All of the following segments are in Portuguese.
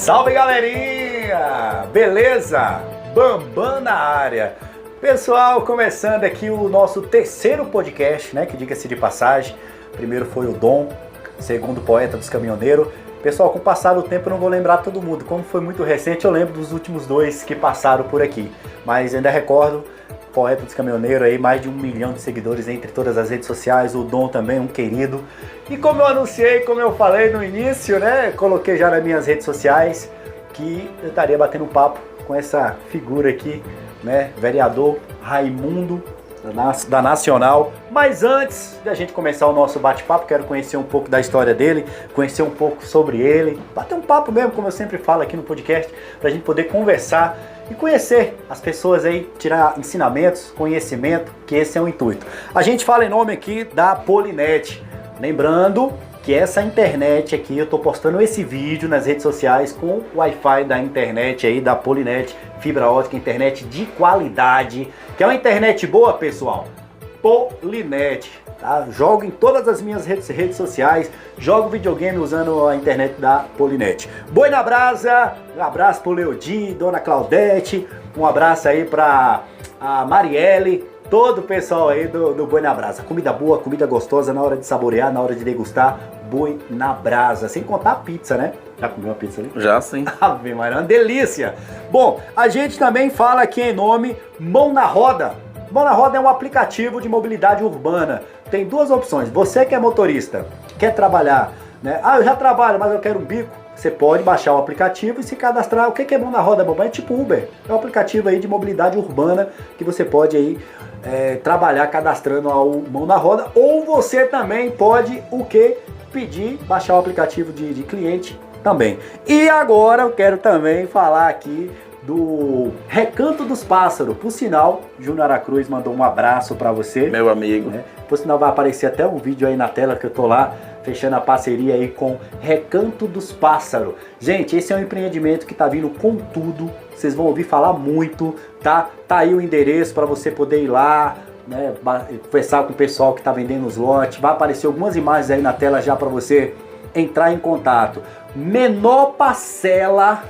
Salve, galerinha! Beleza? Bambam na área. Pessoal, começando aqui o nosso terceiro podcast, né? Que diga-se de passagem. Primeiro foi o Dom, segundo Poeta dos Caminhoneiros. Pessoal, com o passar do tempo eu não vou lembrar todo mundo. Como foi muito recente, eu lembro dos últimos dois que passaram por aqui. Mas ainda recordo, Poeta dos Caminhoneiros aí, mais de 1 milhão de seguidores entre todas as redes sociais. O Dom também, um querido. E como eu anunciei, como eu falei no início, né? Coloquei já nas minhas redes sociais que eu estaria batendo um papo com essa figura aqui, né? Vereador Raimundo da Nacional. Mas antes da gente começar o nosso bate-papo, quero conhecer um pouco da história dele, conhecer um pouco sobre ele, bater um papo mesmo, como eu sempre falo aqui no podcast, pra gente poder conversar e conhecer as pessoas aí, tirar ensinamentos, conhecimento, que esse é o intuito. A gente fala em nome aqui da Polinet, lembrando que essa internet aqui, eu tô postando esse vídeo nas redes sociais com o Wi-Fi da internet aí, da Polinet, fibra ótica, internet de qualidade. Quer uma internet boa, pessoal? Polinet, tá? Jogo em todas as minhas redes sociais, jogo videogame usando a internet da Polinet. Boi na brasa, um abraço pro Leodi, Dona Claudete, um abraço aí pra a Marielle, todo o pessoal aí do Boi na Brasa. Comida boa, comida gostosa na hora de saborear, na hora de degustar. Boi na Brasa. Sem contar a pizza, né? Já comeu uma pizza ali? Já, sim. Ave Maria, uma delícia. Bom, a gente também fala aqui em nome Mão na Roda. Mão na Roda é um aplicativo de mobilidade urbana. Tem duas opções. Você que é motorista, quer trabalhar, né? Ah, eu já trabalho, mas eu quero um bico. Você pode baixar o aplicativo e se cadastrar. O que é Mão na Roda, babão? É tipo Uber. É um aplicativo aí de mobilidade urbana que você pode aí trabalhar cadastrando ao Mão na Roda. Ou você também pode o quê? Pedir, baixar o aplicativo de cliente também. E agora eu quero também falar aqui do Recanto dos Pássaros. Por sinal, Júnior Aracruz mandou um abraço para você. Meu amigo. Né? Por sinal, vai aparecer até um vídeo aí na tela que eu tô lá, fechando a parceria aí com Recanto dos Pássaros. Gente, esse é um empreendimento que tá vindo com tudo. Vocês vão ouvir falar muito, tá? Tá aí o endereço para você poder ir lá, né, conversar com o pessoal que está vendendo os lotes. Vai aparecer algumas imagens aí na tela já para você entrar em contato. Menor parcela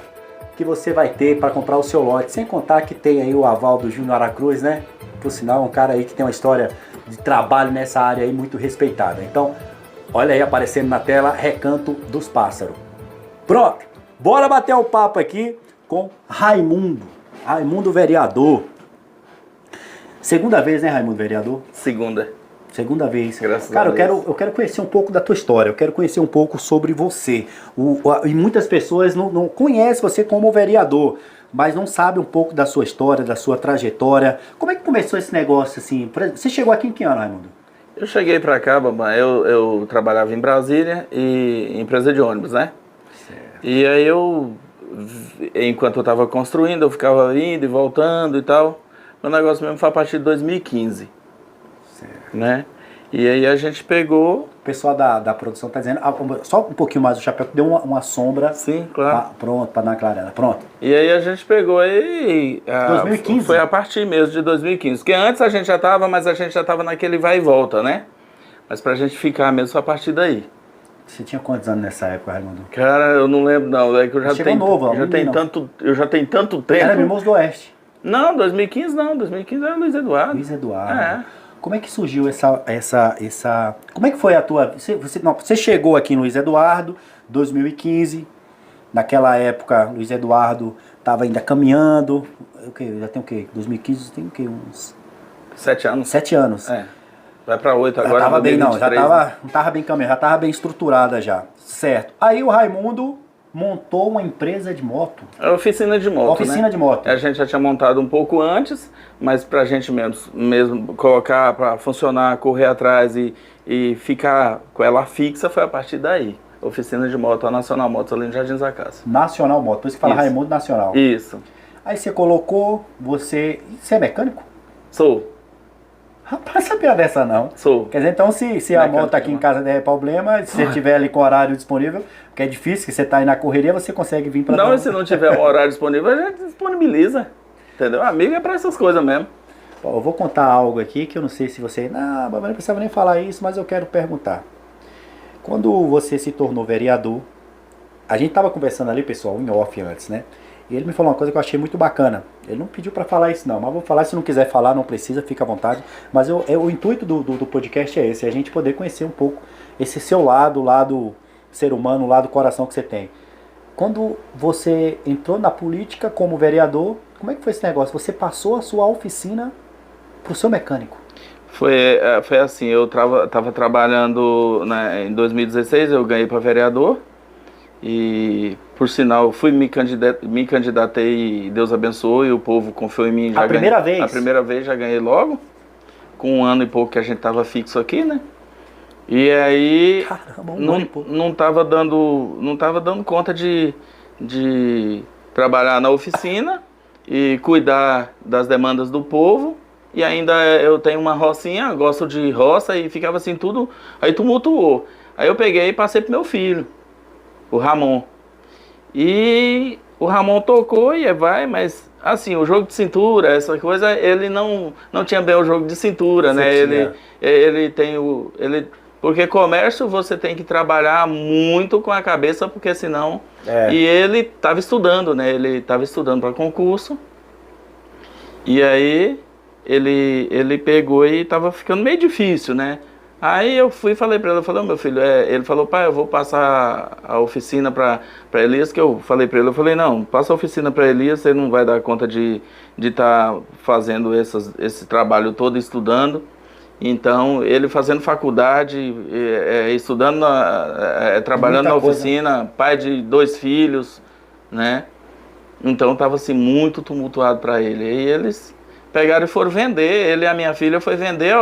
que você vai ter para comprar o seu lote, sem contar que tem aí o aval do Júnior Aracruz, né? Por sinal, um cara aí que tem uma história de trabalho nessa área aí muito respeitada. Então, olha aí aparecendo na tela, Recanto dos Pássaros. Pronto, bora bater um papo aqui com Raimundo vereador. Segunda vez, né, Raimundo, vereador? Segunda vez. Graças Cara, a Deus. eu quero conhecer um pouco da tua história, eu quero conhecer um pouco sobre você. E muitas pessoas não conhecem você como vereador, mas não sabem um pouco da sua história, da sua trajetória. Como é que começou esse negócio, assim? Você chegou aqui em que ano, Raimundo? Eu cheguei pra cá, babá, eu trabalhava em Brasília e em empresa de ônibus, né? Certo. E aí enquanto eu tava construindo, eu ficava indo e voltando e tal. O negócio mesmo foi a partir de 2015. Certo. Né? E aí a gente pegou... O pessoal da produção tá dizendo, só um pouquinho mais do chapéu, que deu uma sombra. Sim, claro. Pronto, para dar uma clarada. Pronto. E aí a gente pegou aí... 2015? Foi a partir mesmo de 2015. Porque antes a gente já tava, mas a gente já tava naquele vai e volta, né? Mas pra gente ficar mesmo foi a partir daí. Você tinha quantos anos nessa época, Raimundo? Cara, eu não lembro não. É que eu já Chegou tenho novo, ó, eu já tenho tanto tempo. Era Mimoso do Oeste. Não, 2015 não. 2015 era Luiz Eduardo. Luiz Eduardo. É. Como é que surgiu essa... Como é que foi a tua... Você chegou aqui em Luiz Eduardo, 2015. Naquela época, Luiz Eduardo estava ainda caminhando. Já tem o quê? 2015 tem o quê? Uns... 7 anos. 7 anos. É. Vai pra 8 agora. Já tava bem, não. Já 2023, tava, não tava bem caminhando, já tava bem estruturada já. Certo. Aí o Raimundo montou uma empresa de moto. É oficina de moto, Oficina né? de moto. A gente já tinha montado um pouco antes, mas pra gente mesmo colocar pra funcionar, correr atrás e ficar com ela fixa foi a partir daí. Oficina de moto, a Nacional Motos ali no Jardins da Casa. Nacional Moto, por isso que fala Isso. Raimundo Nacional. Isso. Aí você colocou, você é mecânico? Sou. Rapaz, sabia dessa não. Sou. Quer dizer, então se a Mecânico, moto aqui em casa der problema, se você tiver ali com horário disponível, porque é difícil, que você tá aí na correria, você consegue vir pra Não, cá. e se não tiver um horário disponível, a gente disponibiliza. Entendeu? Amigo é pra essas coisas mesmo. Ó, eu vou contar algo aqui que eu não sei se você... Não, mas não precisava nem falar isso, mas eu quero perguntar. Quando você se tornou vereador, a gente tava conversando ali, pessoal, em off antes, né? E ele me falou uma coisa que eu achei muito bacana. Ele não pediu para falar isso não, mas vou falar, se não quiser falar, não precisa, fica à vontade. Mas o intuito do podcast é esse, é a gente poder conhecer um pouco esse seu lado, o lado ser humano, o lado coração que você tem. Quando você entrou na política como vereador, como é que foi esse negócio? Você passou a sua oficina pro seu mecânico? Foi assim, eu tava trabalhando, né, em 2016, eu ganhei para vereador. E, por sinal, me candidatei e Deus abençoou e o povo confiou em mim. A primeira vez? A primeira vez já ganhei logo, com 1 ano e pouco que a gente tava fixo aqui, né? E aí, caramba, 1 ano e pouco. não tava dando conta de trabalhar na oficina e cuidar das demandas do povo. E ainda eu tenho uma rocinha, gosto de roça e ficava assim tudo, aí tumultuou. Aí eu peguei e passei pro meu filho, o Ramon. E o Ramon tocou e vai, mas assim, o jogo de cintura, essa coisa, ele não tinha bem o jogo de cintura, né? Ele tem porque comércio você tem que trabalhar muito com a cabeça, porque senão... E ele estava estudando, né? Ele estava estudando para concurso. E aí ele pegou e estava ficando meio difícil, né? Aí eu fui e falei para ele, eu falei, meu filho, ele falou, pai, eu vou passar a oficina para Elias, que eu falei para ele, eu falei, não, passa a oficina para Elias, ele não vai dar conta de estar fazendo esse trabalho todo, estudando. Então, ele fazendo faculdade, estudando, trabalhando na oficina, pai de 2 filhos, né? Então, estava assim, muito tumultuado para ele. E eles pegaram e foram vender, ele e a minha filha foi vender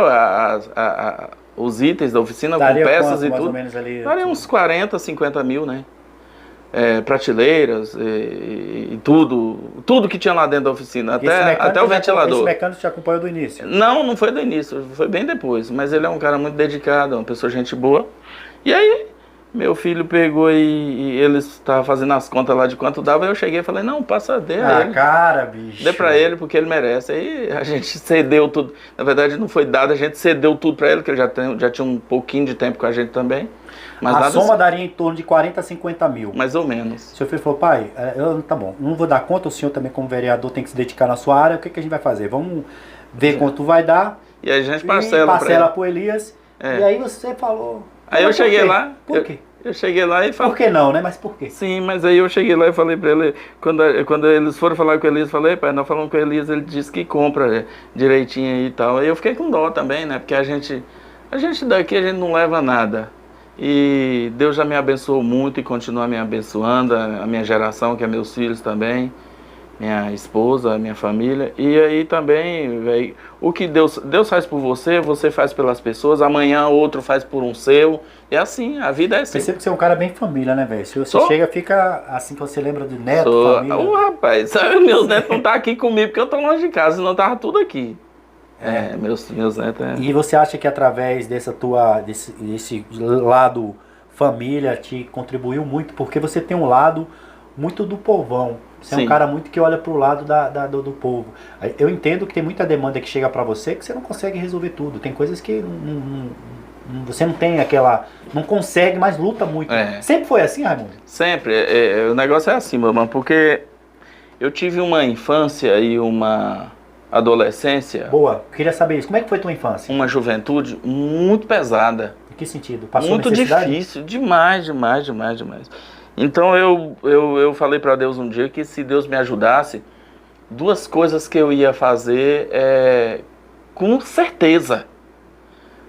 os itens da oficina, daria com peças quanto, e tudo. Mais ou menos ali, daria uns 40, 50 mil, né? Prateleiras e tudo que tinha lá dentro da oficina, até o ventilador. Esse mecânico te acompanhou do início? Não foi do início, foi bem depois, mas ele é um cara muito dedicado, uma pessoa gente boa. E aí, meu filho pegou e ele estava fazendo as contas lá de quanto dava, eu cheguei e falei, não, passa, dê a ele. Cara, bicho. Dê pra ele, porque ele merece. Aí a gente cedeu tudo, na verdade não foi dado, a gente cedeu tudo pra ele, que ele já tinha um pouquinho de tempo com a gente também. Mas a soma daria em torno de 40 a 50 mil. Mais ou menos. O seu filho falou, pai, tá bom, não vou dar conta, o senhor também como vereador tem que se dedicar na sua área, o que a gente vai fazer? Vamos ver quanto vai dar. E a gente parcela pro Elias. E aí você falou... Aí eu cheguei lá... Por quê? Eu cheguei lá e falei... Por que não, né? Mas por quê? Sim, mas aí eu cheguei lá e falei pra ele... Quando eles foram falar com o Elias, eu falei, pai, nós falamos com o Elias, ele disse que compra direitinho aí e tal. Aí eu fiquei com dó também, né? Porque a gente daqui, a gente não leva nada. E Deus já me abençoou muito e continua me abençoando, a minha geração, que é meus filhos também, minha esposa, minha família. E aí também, véio, o que Deus faz por você, você faz pelas pessoas, amanhã outro faz por um seu. E assim, a vida é assim. Percebo que você é um cara bem família, né, velho? Se você chega, fica assim que você lembra do neto, família. Rapaz, sabe, meus netos não estão aqui comigo porque eu estou longe de casa, senão tava tudo aqui. Meus netos. E você acha que através desse lado família te contribuiu muito? Porque você tem um lado muito do povão. Você é um cara muito que olha pro lado do povo. Eu entendo que tem muita demanda que chega para você que você não consegue resolver tudo. Tem coisas que você não tem não consegue, mas luta muito. Sempre foi assim, Raimundo? Sempre. O negócio é assim, meu irmão, porque eu tive uma infância e uma adolescência... Boa, queria saber isso. Como é que foi tua infância? Uma juventude muito pesada. Em que sentido? Passou muito difícil, demais. Então eu falei para Deus um dia que se Deus me ajudasse, 2 coisas que eu ia fazer com certeza.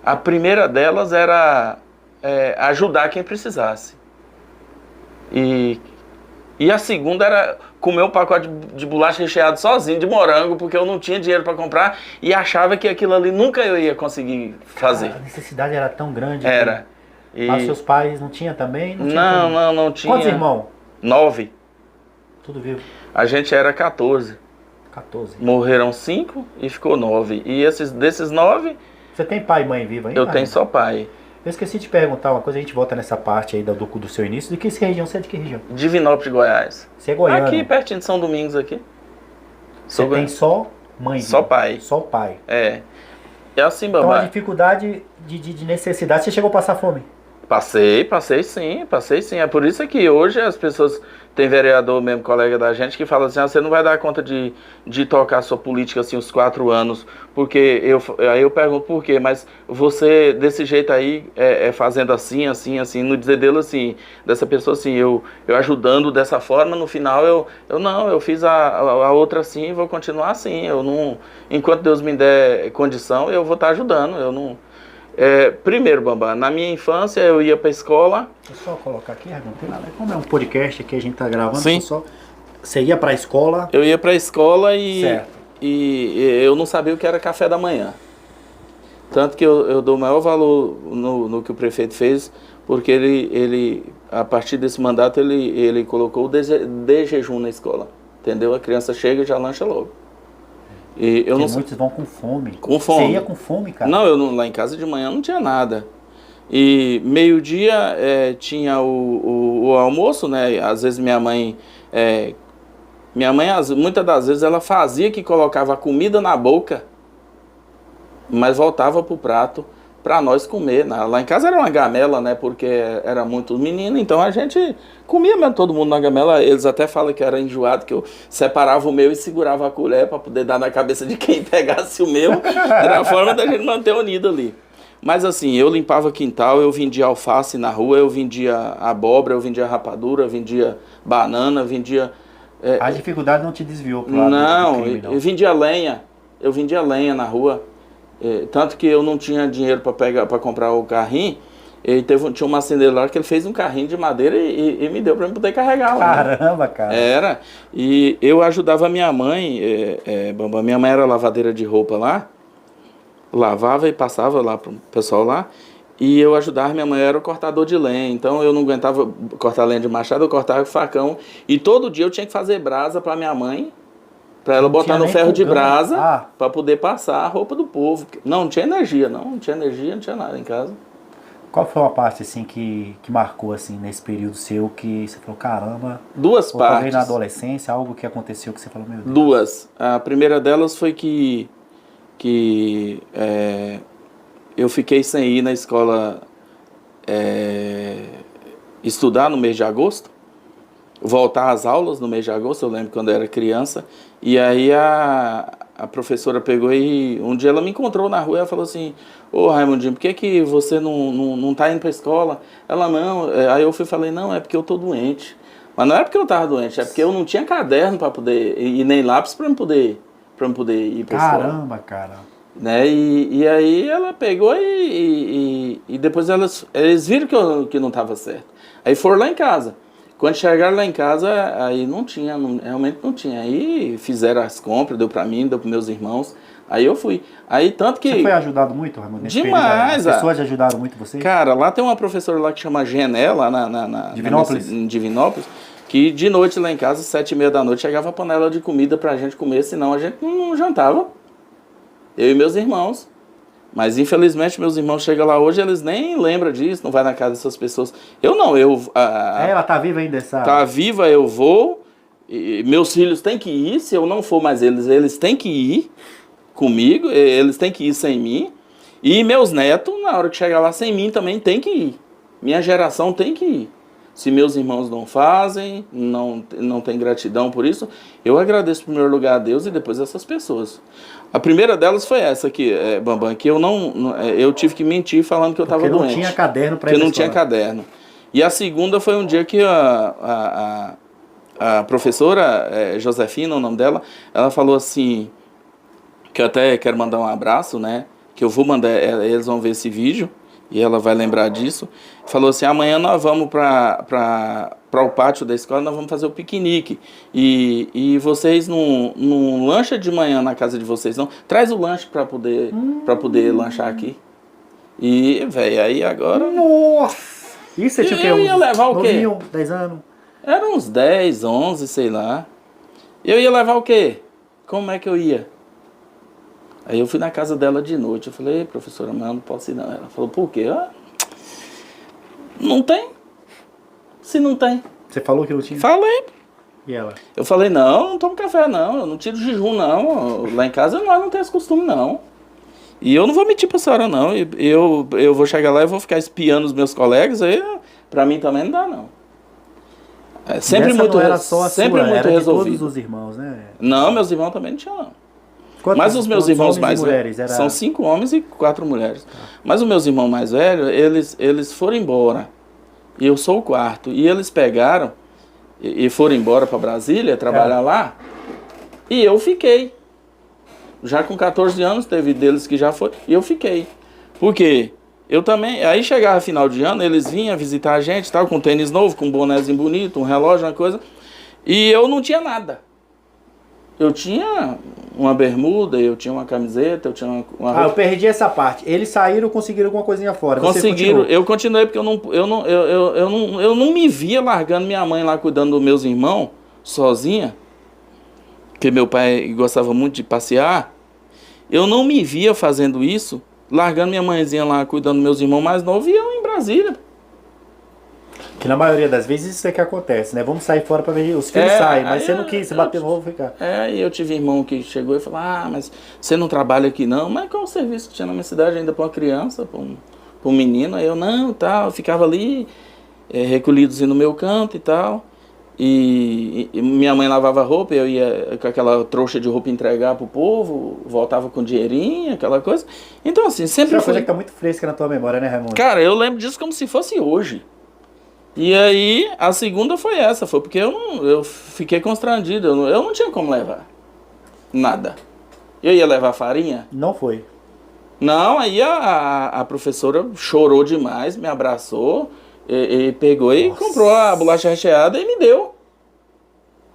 A primeira delas era ajudar quem precisasse. E a segunda era comer um pacote de bolacha recheado sozinho, de morango, porque eu não tinha dinheiro para comprar e achava que aquilo ali nunca eu ia conseguir fazer. A necessidade era tão grande. Era. Mas seus pais não tinham também? Não tinha. Quantos irmãos? 9. Tudo vivo? A gente era 14. 14. Morreram 5 e ficou 9. E desses 9... Você tem pai e mãe vivo ainda? Eu tenho só pai. Eu esqueci de perguntar uma coisa, a gente volta nessa parte aí do seu início. De que região? Você é de que região? Divinópolis, Goiás. Você é goiano? Aqui, pertinho de São Domingos, aqui. Você tem só mãe? Só pai. Só pai. É assim, babá. babá. Então a dificuldade de necessidade, você chegou a passar fome? Passei sim. É por isso que hoje as pessoas, tem vereador mesmo, colega da gente, que fala assim, você não vai dar conta de tocar a sua política assim os 4 anos, porque aí eu pergunto por quê, mas você desse jeito aí, fazendo assim, no dizer dele assim, dessa pessoa assim, eu ajudando dessa forma, no final eu fiz a outra assim e vou continuar assim, eu não, enquanto Deus me der condição, eu vou estar ajudando, eu não... primeiro, Bambam, na minha infância eu ia pra escola. Deixa eu só colocar aqui, não tem nada. Como é um podcast que a gente tá gravando, Sim. Você ia pra escola? Eu ia pra escola Certo. e eu não sabia o que era café da manhã. Tanto que eu dou o maior valor no que o prefeito fez, porque ele a partir desse mandato, ele colocou o de jejum na escola. Entendeu? A criança chega e já lancha logo. E eu não... muitos vão com fome. Com fome. Você ia com fome, cara? Não, lá em casa de manhã não tinha nada. E meio-dia tinha o almoço, né? Às vezes minha mãe, muitas das vezes, ela fazia que colocava a comida na boca, mas voltava pro prato para nós comer. Lá em casa era uma gamela, né? Porque era muito menino, então a gente comia mesmo todo mundo na gamela. Eles até falam que era enjoado, que eu separava o meu e segurava a colher para poder dar na cabeça de quem pegasse o meu. Era a forma da gente manter unido ali. Mas assim, eu limpava quintal, eu vendia alface na rua, eu vendia abóbora, eu vendia rapadura, eu vendia banana, vendia... A dificuldade não te desviou pro lado não, do crime, não? Eu vendia lenha na rua. Tanto que eu não tinha dinheiro para comprar o carrinho. Tinha um marceneiro lá que ele fez um carrinho de madeira e me deu para eu poder carregar lá. Caramba, cara. Era. E eu ajudava a minha mãe. Minha mãe era lavadeira de roupa lá. Lavava e passava lá pro pessoal lá. E eu ajudava, minha mãe era o cortador de lenha. Então eu não aguentava cortar lenha de machado, eu cortava com facão. E todo dia eu tinha que fazer brasa para minha mãe. Para ela botar no ferro de brasa, para poder passar a roupa do povo. Não tinha energia, não tinha nada em casa. Qual foi uma parte assim que marcou assim nesse período seu que você falou, caramba? Duas partes. Talvez na adolescência, algo que aconteceu que você falou, meu Deus. Duas. A primeira delas foi que eu fiquei sem ir na escola estudar no mês de agosto. Voltar às aulas no mês de agosto, eu lembro quando eu era criança, e aí a professora pegou e um dia ela me encontrou na rua e ela falou assim, ô Raimundinho, por que você não tá indo pra escola? Ela não, aí eu falei, não, é porque eu tô doente. Mas não é porque eu tava doente, é porque eu não tinha caderno para poder, e nem lápis para me poder ir pra escola. Caramba, cara. Né? E aí ela pegou e depois eles viram que não tava certo. Aí foram lá em casa. Quando chegaram lá em casa, aí realmente não tinha. Aí fizeram as compras, deu pra mim, deu pros meus irmãos. Aí eu fui. Aí tanto que... Você foi ajudado muito, Raimundo? Demais! As pessoas ajudaram muito você? Cara, lá tem uma professora lá que chama Gené, lá em Divinópolis, que de noite lá em casa, 7h30 da noite, chegava a panela de comida pra gente comer, senão a gente não jantava. Eu e meus irmãos. Mas infelizmente meus irmãos chegam lá hoje, eles nem lembram disso, não vai na casa dessas pessoas. Eu não, ela tá viva ainda, essa... Tá viva, eu vou. E meus filhos têm que ir, se eu não for mais eles têm que ir comigo, eles têm que ir sem mim. E meus netos, na hora que chegar lá sem mim, também tem que ir. Minha geração tem que ir. Se meus irmãos não fazem, não tem gratidão por isso, eu agradeço em primeiro lugar a Deus e depois essas pessoas. A primeira delas foi essa aqui, Bambam, que eu tive que mentir falando que eu estava doente. Porque não tinha caderno para ir porque não tinha caderno. E a segunda foi um dia que a professora, Josefina, o nome dela, ela falou assim, que eu até quero mandar um abraço, né? Que eu vou mandar, eles vão ver esse vídeo. E ela vai lembrar disso. Falou assim, amanhã nós vamos para o pátio da escola, nós vamos fazer o piquenique. E vocês não lancha de manhã na casa de vocês, não. Traz o lanche para poder lanchar aqui. E, velho, aí agora... Nossa! Isso você tinha que... Eu ia levar o quê? 10 anos? Era uns 10, 11, sei lá. Eu ia levar o quê? Como é que eu ia? Aí eu fui na casa dela de noite, eu falei, professora, mas eu não posso ir não. Ela falou, por quê? Não tem. Se não tem. Você falou que não tinha? Falei. E ela? Eu falei, não tomo café não, eu não tiro jejum não. Lá em casa nós não temos esse costume não. E eu não vou mentir pra senhora, não. Eu vou chegar lá e vou ficar espiando os meus colegas, aí pra mim também não dá, não. É sempre muito, não era só a sempre sua, muito era resolvido. de todos os irmãos, né? Não, meus irmãos também não tinham, não. Quantos, Mas os meus quantos irmãos homens mais e mulheres? velhos, Era... são 5 homens e 4 mulheres. Mas os meus irmãos mais velhos, eles foram embora. E eu sou o quarto. E eles pegaram e foram embora para Brasília, trabalhar lá. E eu fiquei. Já com 14 anos, teve deles que já foi. E eu fiquei. Por quê? Eu também. Aí chegava final de ano, eles vinham visitar a gente, tal, com tênis novo, com um bonézinho bonito, um relógio, uma coisa. E eu não tinha nada. Eu tinha uma bermuda, eu tinha uma camiseta, eu tinha uma roupa. eu perdi essa parte. Eles saíram, conseguiram alguma coisinha fora. Conseguiram, eu continuei porque eu não me via largando minha mãe lá cuidando dos meus irmãos, sozinha, porque meu pai gostava muito de passear. Eu não me via fazendo isso, largando minha mãezinha lá cuidando dos meus irmãos mais novos e eu em Brasília. Que na maioria das vezes isso é que acontece, né? Vamos sair fora pra ver. Os filhos saem, mas você não quis, você bateu, vou ficar. E eu tive irmão que chegou e falou: mas você não trabalha aqui não? Mas qual o serviço que tinha na minha cidade ainda pra uma criança, pra um menino? Aí eu, não, tal, eu ficava ali, recolhidozinho no meu canto e tal. E minha mãe lavava roupa, eu ia com aquela trouxa de roupa entregar pro povo, voltava com dinheirinho, aquela coisa. Então assim, sempre foi uma coisa que tá muito fresca na tua memória, né, Raimundo? Cara, eu lembro disso como se fosse hoje. E aí, a segunda foi essa, foi porque eu fiquei constrangido, eu não tinha como levar nada. Eu ia levar farinha? Não foi. Não, aí a professora chorou demais, me abraçou, e pegou e comprou a bolacha recheada e me deu.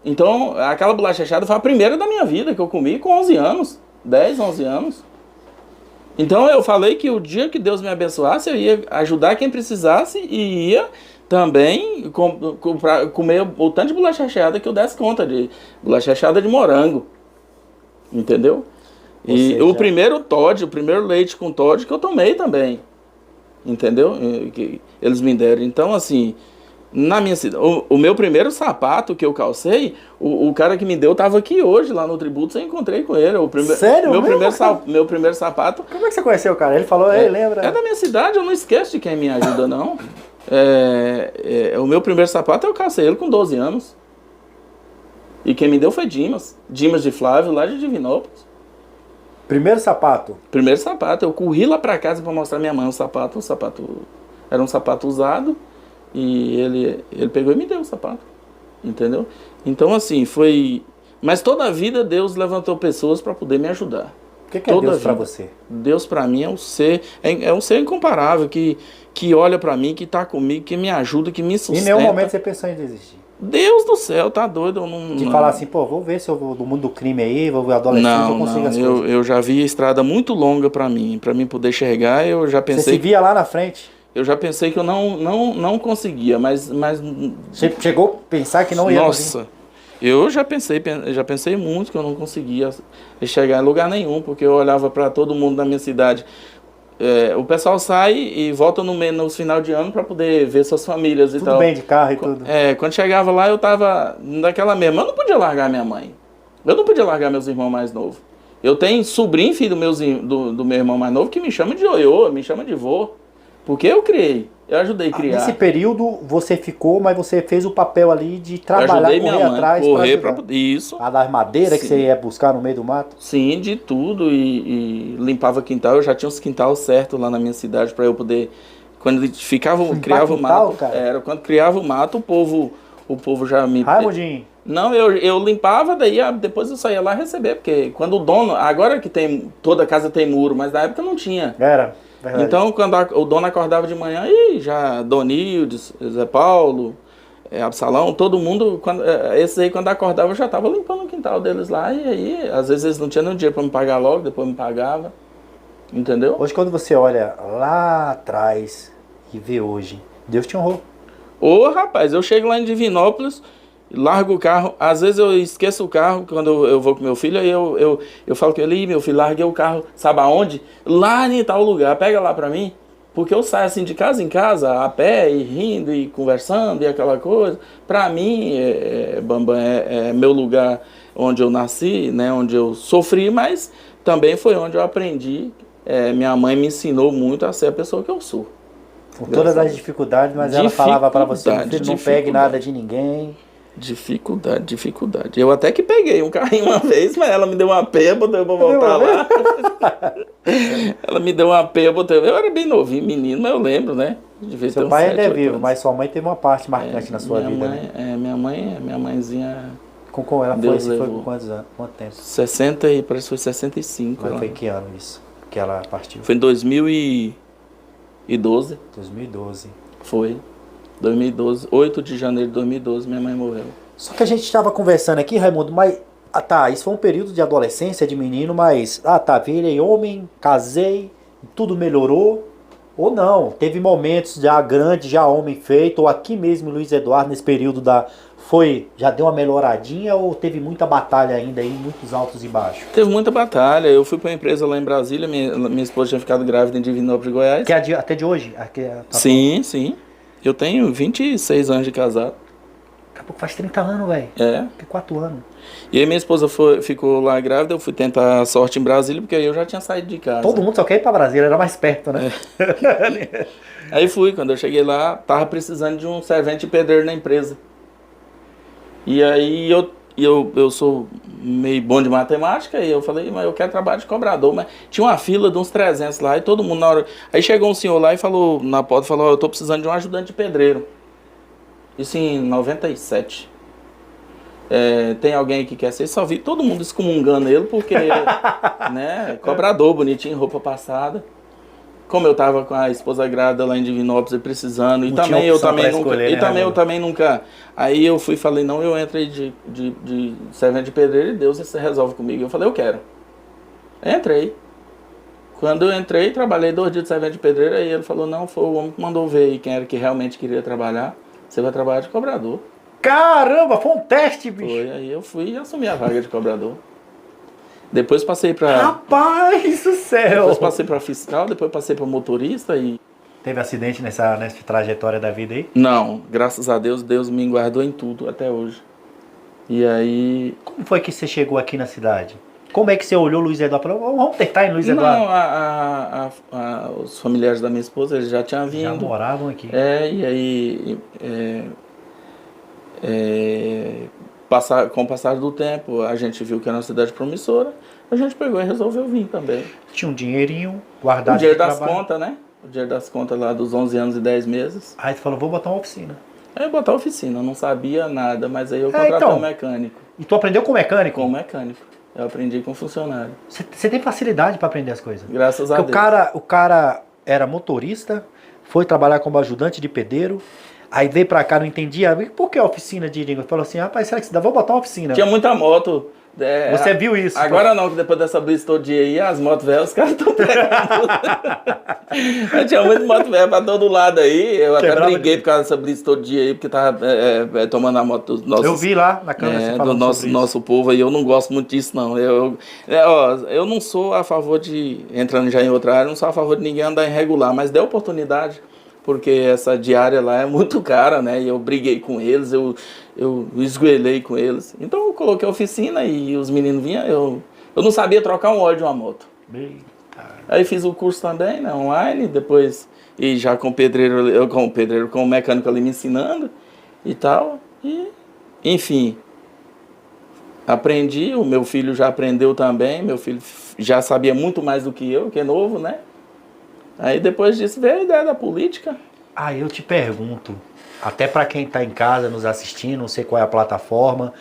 Então, aquela bolacha recheada foi a primeira da minha vida que eu comi com 11 anos, 10, 11 anos. Então, eu falei que o dia que Deus me abençoasse, eu ia ajudar quem precisasse e ia também comer o tanto de bolacha recheada que eu desse conta, de bolacha recheada de morango. Entendeu? E o primeiro Toddy, o primeiro leite com Toddy que eu tomei também. Entendeu? Que eles me deram. Então, assim, na minha cidade, o meu primeiro sapato que eu calcei, o cara que me deu estava aqui hoje, lá no tributo, eu encontrei com ele. Sério? Meu primeiro sapato. Como é que você conheceu o cara? Ele falou, lembra? É da minha cidade, eu não esqueço de quem me ajuda, não. O meu primeiro sapato eu calcei ele com 12 anos. E quem me deu foi Dimas de Flávio, lá de Divinópolis. Primeiro sapato? Primeiro sapato. Eu corri lá pra casa pra mostrar minha mãe o sapato. Era um sapato usado. E ele pegou e me deu o sapato. Entendeu? Então, assim, foi... Mas toda a vida Deus levantou pessoas pra poder me ajudar. O que é Deus pra você? Deus pra mim é um ser incomparável, que olha pra mim, que tá comigo, que me ajuda, que me sustenta. Em nenhum momento você pensou em desistir? Deus do céu, tá doido? Eu não, de falar assim, vou ver se eu vou do mundo do crime aí, vou ver adolescente, eu consigo as coisas. Eu já vi a estrada muito longa pra mim poder chegar, eu já pensei... Você se via lá na frente? Eu já pensei que eu não conseguia, mas... Você chegou a pensar que não ia conseguir? Nossa, eu já pensei muito que eu não conseguia chegar em lugar nenhum, porque eu olhava pra todo mundo da minha cidade... o pessoal sai e volta nos final de ano para poder ver suas famílias e tudo tal. Tudo bem de carro e tudo. Quando chegava lá eu tava daquela mesma. Eu não podia largar minha mãe. Eu não podia largar meus irmãos mais novos. Eu tenho sobrinho, filho do meu irmão mais novo, que me chama de ioiô, me chama de vô. Porque eu criei. Eu ajudei a criar. Nesse período você ficou, mas você fez o papel ali de trabalhar, correr atrás. Correr para isso. A das madeiras que você ia buscar no meio do mato? Sim, de tudo. E limpava quintal. Eu já tinha uns quintal certo lá na minha cidade para eu poder... Quando criava o mato... Quando criava o mato, o povo já me... Raimundinho. Não, eu limpava, daí depois eu saía lá receber. Porque quando o dono... Agora que toda casa tem muro, mas na época não tinha. Era. Verdade. Então, quando o dono acordava de manhã, já Donildes, Zé Paulo, Absalão, todo mundo, esses aí quando acordava eu já estava limpando o quintal deles lá, e aí, às vezes eles não tinham nem dinheiro para me pagar logo, depois me pagava, entendeu? Hoje quando você olha lá atrás e vê hoje, Deus te honrou. Rapaz, eu chego lá em Divinópolis, largo o carro, às vezes eu esqueço o carro quando eu vou com meu filho, aí eu falo com ele, meu filho, larguei o carro, sabe aonde? Lá em tal lugar, pega lá pra mim, porque eu saio assim de casa em casa, a pé, e rindo, e conversando, e aquela coisa. Pra mim, Bambam, é meu lugar onde eu nasci, né, onde eu sofri, mas também foi onde eu aprendi minha mãe me ensinou muito a ser a pessoa que eu sou. Com todas as dificuldades, mas ela falava para você, meu filho, não pegue nada de ninguém. Dificuldade. Eu até que peguei um carrinho uma vez, mas ela me deu uma peia, botou eu pra voltar lá. Ela me deu uma peia, botou eu era bem novinho, menino, mas eu lembro, né? Seu pai ainda é vivo, mas sua mãe teve uma parte marcante na sua vida, mãe, né? Minha mãezinha... Com ela foi com quantos anos? Quanto tempo? 60 e parece que foi 65. Mas foi que ano isso? Que ela partiu? Foi em 2012. 2012. Foi. 2012, 8 de janeiro de 2012, minha mãe morreu. Só que a gente estava conversando aqui, Raimundo, mas... isso foi um período de adolescência, de menino, mas... virei homem, casei, tudo melhorou. Ou não, teve momentos já grande, já homem feito, ou aqui mesmo Luiz Eduardo, nesse período já deu uma melhoradinha, ou teve muita batalha ainda aí, muitos altos e baixos? Teve muita batalha. Eu fui para uma empresa lá em Brasília, minha esposa tinha ficado grávida em Divinópolis, Goiás. Que é até de hoje? Sim. Eu tenho 26 anos de casado. Daqui a pouco faz 30 anos, velho. Que 4 anos. E aí minha esposa ficou lá grávida, eu fui tentar a sorte em Brasília, porque aí eu já tinha saído de casa. Todo mundo só quer ir pra Brasília, era mais perto, né? Aí fui, quando eu cheguei lá, tava precisando de um servente pedreiro na empresa. E aí eu sou meio bom de matemática, e eu falei, mas eu quero trabalho de cobrador. Mas tinha uma fila de uns 300 lá, e todo mundo na hora... Aí chegou um senhor lá e falou, na porta, eu tô precisando de um ajudante de pedreiro. Isso em 97. Tem alguém que quer ser? Só vi todo mundo excomungando ele, porque, né, cobrador, bonitinho, roupa passada. Como eu tava com a esposa grávida lá em Divinópolis precisando, eu também nunca. Aí eu fui e falei, não, eu entrei de servente de pedreiro e Deus se resolve comigo. Eu falei, eu quero. Entrei. Quando eu entrei, trabalhei 2 dias de servente de pedreiro, aí ele falou, não, foi o homem que mandou ver aí quem era que realmente queria trabalhar. Você vai trabalhar de cobrador. Caramba, foi um teste, bicho. Foi, aí eu fui e assumi a vaga de cobrador. Depois passei pra... Rapaz do céu! Depois passei pra fiscal, depois passei pra motorista e... Teve acidente nessa trajetória da vida aí? Não, graças a Deus, Deus me guardou em tudo até hoje. E aí... Como foi que você chegou aqui na cidade? Como é que você olhou Luiz Eduardo e falou, vamos tentar em Luiz Eduardo? Não, os familiares da minha esposa, eles já tinham vindo. Já moravam aqui. E aí... com o passar do tempo, a gente viu que era uma cidade promissora, a gente pegou e resolveu vir também. Tinha um dinheirinho guardado. O dinheiro das contas, né? O dinheiro das contas lá dos 11 anos e 10 meses. Aí tu falou, vou botar uma oficina. Aí eu botar uma oficina, eu não sabia nada, mas aí eu contratei um mecânico. E tu aprendeu com mecânico? Com mecânico. Eu aprendi com funcionário. Você tem facilidade para aprender as coisas? Graças a Deus. O cara era motorista, foi trabalhar como ajudante de pedreiro, aí veio pra cá, não entendia. Por que a oficina de língua? Falou assim, rapaz, será que você dá? Vou botar uma oficina. Tinha muita moto. Você viu isso? Agora não, que depois dessa blitz todo dia aí, as motos velhas, os caras estão pegando. Tinha muita moto velha pra todo lado aí. Eu até briguei por causa dessa blitz todo dia aí, porque tava tomando a moto dos nossos... Eu vi lá na câmera do nosso povo aí, eu não gosto muito disso não. Eu não sou a favor de, entrando já em outra área, não sou a favor de ninguém andar irregular, mas dê oportunidade. Porque essa diária lá é muito cara, né? E eu briguei com eles, eu esgoelei com eles. Então eu coloquei a oficina e os meninos vinham. Eu não sabia trocar um óleo de uma moto. Eita. Aí fiz o curso também, né? Online, depois... E já com o mecânico ali me ensinando e tal. E, enfim, aprendi. O meu filho já aprendeu também. Meu filho já sabia muito mais do que eu, que é novo, né? Aí depois disso veio a ideia da política. Eu te pergunto, até para quem está em casa nos assistindo, não sei qual é a plataforma,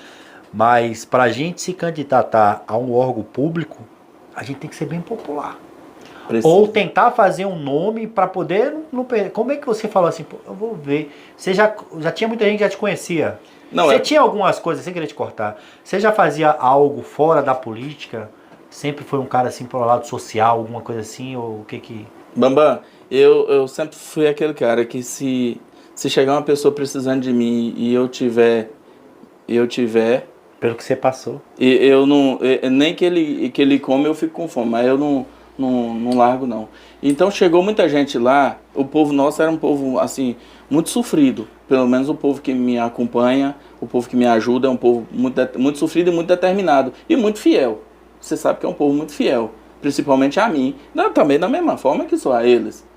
mas para a gente se candidatar a um órgão público, a gente tem que ser bem popular. Precisa. Ou tentar fazer um nome para poder... Como é que você falou assim, pô, eu vou ver. Você já tinha muita gente que já te conhecia. Você tinha algumas coisas, sem querer te cortar, você já fazia algo fora da política? Sempre foi um cara assim pro lado social, alguma coisa assim, ou o que... Bambam, eu sempre fui aquele cara que se chegar uma pessoa precisando de mim e eu tiver... Pelo que você passou. Eu não... Nem que ele come, eu fico com fome, mas eu não largo, não. Então chegou muita gente lá, o povo nosso era um povo, assim, muito sofrido. Pelo menos o povo que me acompanha, o povo que me ajuda, é um povo muito sofrido e muito determinado. E muito fiel. Você sabe que é um povo muito fiel. principalmente a mim, também da mesma forma que só a eles.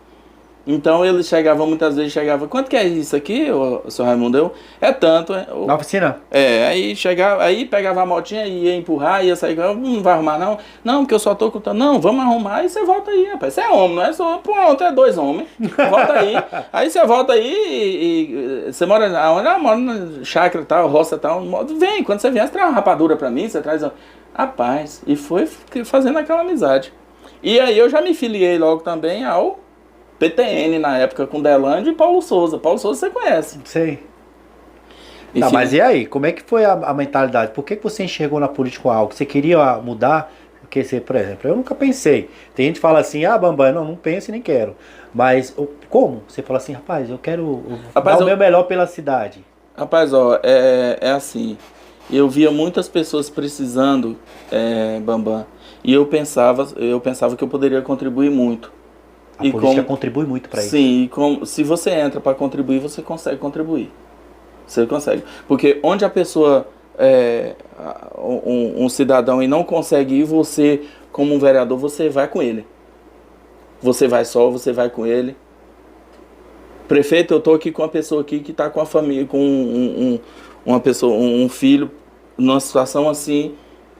Então eles chegavam, muitas vezes quanto que é isso aqui, o senhor Raimundo? É tanto. Na oficina? Aí chegava, aí pegava a motinha e ia empurrar, ia sair, não vai arrumar não? Não, porque eu só tô contando, não, vamos arrumar, aí você volta aí, rapaz, você é homem, não é só, pronto, é 2 homens, volta aí, aí você volta aí e você mora, onde ela mora, na chácara e tal, roça e tal, vem, quando você vier, você traz uma rapadura pra mim, você traz, rapaz, e foi fazendo aquela amizade. E aí eu já me filiei logo também ao PTN na época com Delândia e Paulo Souza. Paulo Souza você conhece. Sei. Tá, mas e aí? Como é que foi a mentalidade? Por que você enxergou na política com algo? Você queria mudar? Porque você, por exemplo, eu nunca pensei. Tem gente que fala assim, Bambam, não penso e nem quero. Mas como? Você fala assim, rapaz, eu quero dar o meu melhor pela cidade. Rapaz, é assim. Eu via muitas pessoas precisando, Bambam, e eu pensava que eu poderia contribuir muito. A política contribui muito para isso. Sim, se você entra para contribuir, você consegue contribuir. Você consegue. Porque onde a pessoa um cidadão e não consegue ir, você, como um vereador, você vai com ele. Você vai só, você vai com ele. Prefeito, eu tô aqui com uma pessoa aqui que está com a família, com uma pessoa, um filho, numa situação assim.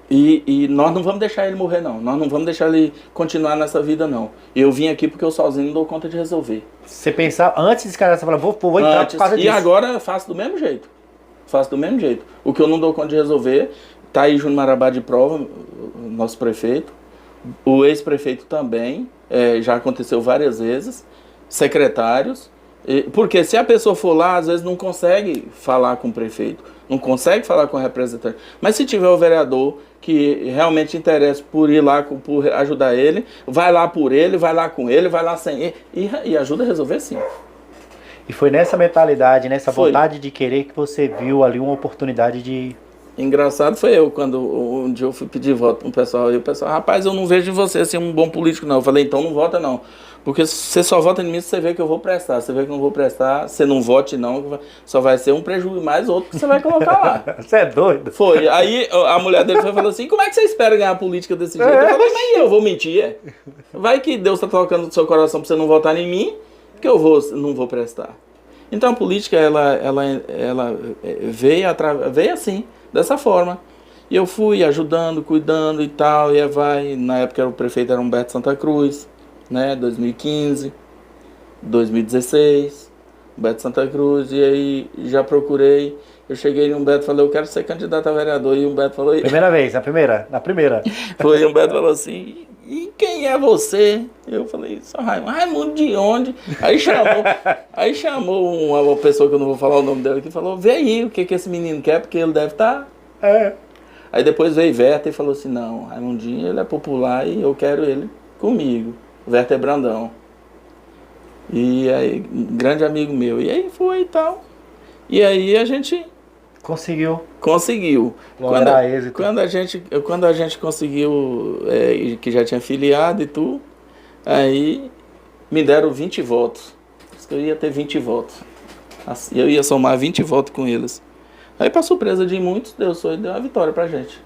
E nós não vamos deixar ele morrer, não. Nós não vamos deixar ele continuar nessa vida, não. Eu vim aqui porque eu sozinho não dou conta de resolver. Você pensava, antes desse cara, você falava, vou entrar por causa disso. E agora eu faço do mesmo jeito. Faço do mesmo jeito. O que eu não dou conta de resolver, tá aí Júnior Marabá de prova, nosso prefeito. O ex-prefeito também, já aconteceu várias vezes. Secretários. Porque se a pessoa for lá, às vezes não consegue falar com o prefeito. Não consegue falar com o representante. Mas se tiver o vereador que realmente interessa por ir lá, por ajudar ele, vai lá por ele, vai lá com ele, vai lá sem ele e ajuda a resolver sim. E foi nessa mentalidade, nessa vontade de querer que você viu ali uma oportunidade de... Engraçado foi eu, quando um dia eu fui pedir voto para um pessoal, e o pessoal, rapaz, eu não vejo em você assim um bom político não. Eu falei, então não vota não. Porque você só vota em mim se você vê que eu vou prestar. Você vê que eu não vou prestar, você não vote não, só vai ser um prejuízo mais outro que você vai colocar lá. Você é doido? Foi. Aí a mulher dele falou assim, como é que você espera ganhar a política desse jeito? Eu falei, mas eu vou mentir, Vai que Deus está colocando no seu coração para você não votar em mim, que eu não vou prestar. Então a política, ela veio assim, dessa forma. E eu fui ajudando, cuidando e tal, na época o prefeito era Humberto Santa Cruz, né, 2015, 2016, Humberto Santa Cruz, e aí já procurei, eu cheguei em Humberto e falei, eu quero ser candidato a vereador, e Humberto falou... Primeira vez, na primeira. Foi, Humberto falou assim, e quem é você? Eu falei, só Raimundo. Raimundo de onde? Aí chamou uma pessoa que eu não vou falar o nome dela, que falou, vê aí o que esse menino quer, porque ele deve estar... Aí depois veio Werther e falou assim, não, Raimundinho, ele é popular e eu quero ele comigo. Werther Brandão. E aí, grande amigo meu. E aí foi e tal. E aí a gente... Conseguiu. Quando a gente conseguiu, que já tinha filiado e tudo, aí me deram 20 votos. Eu ia ter 20 votos. Eu ia somar 20 votos com eles. Aí, para surpresa de muitos, Deus deu a vitória pra gente.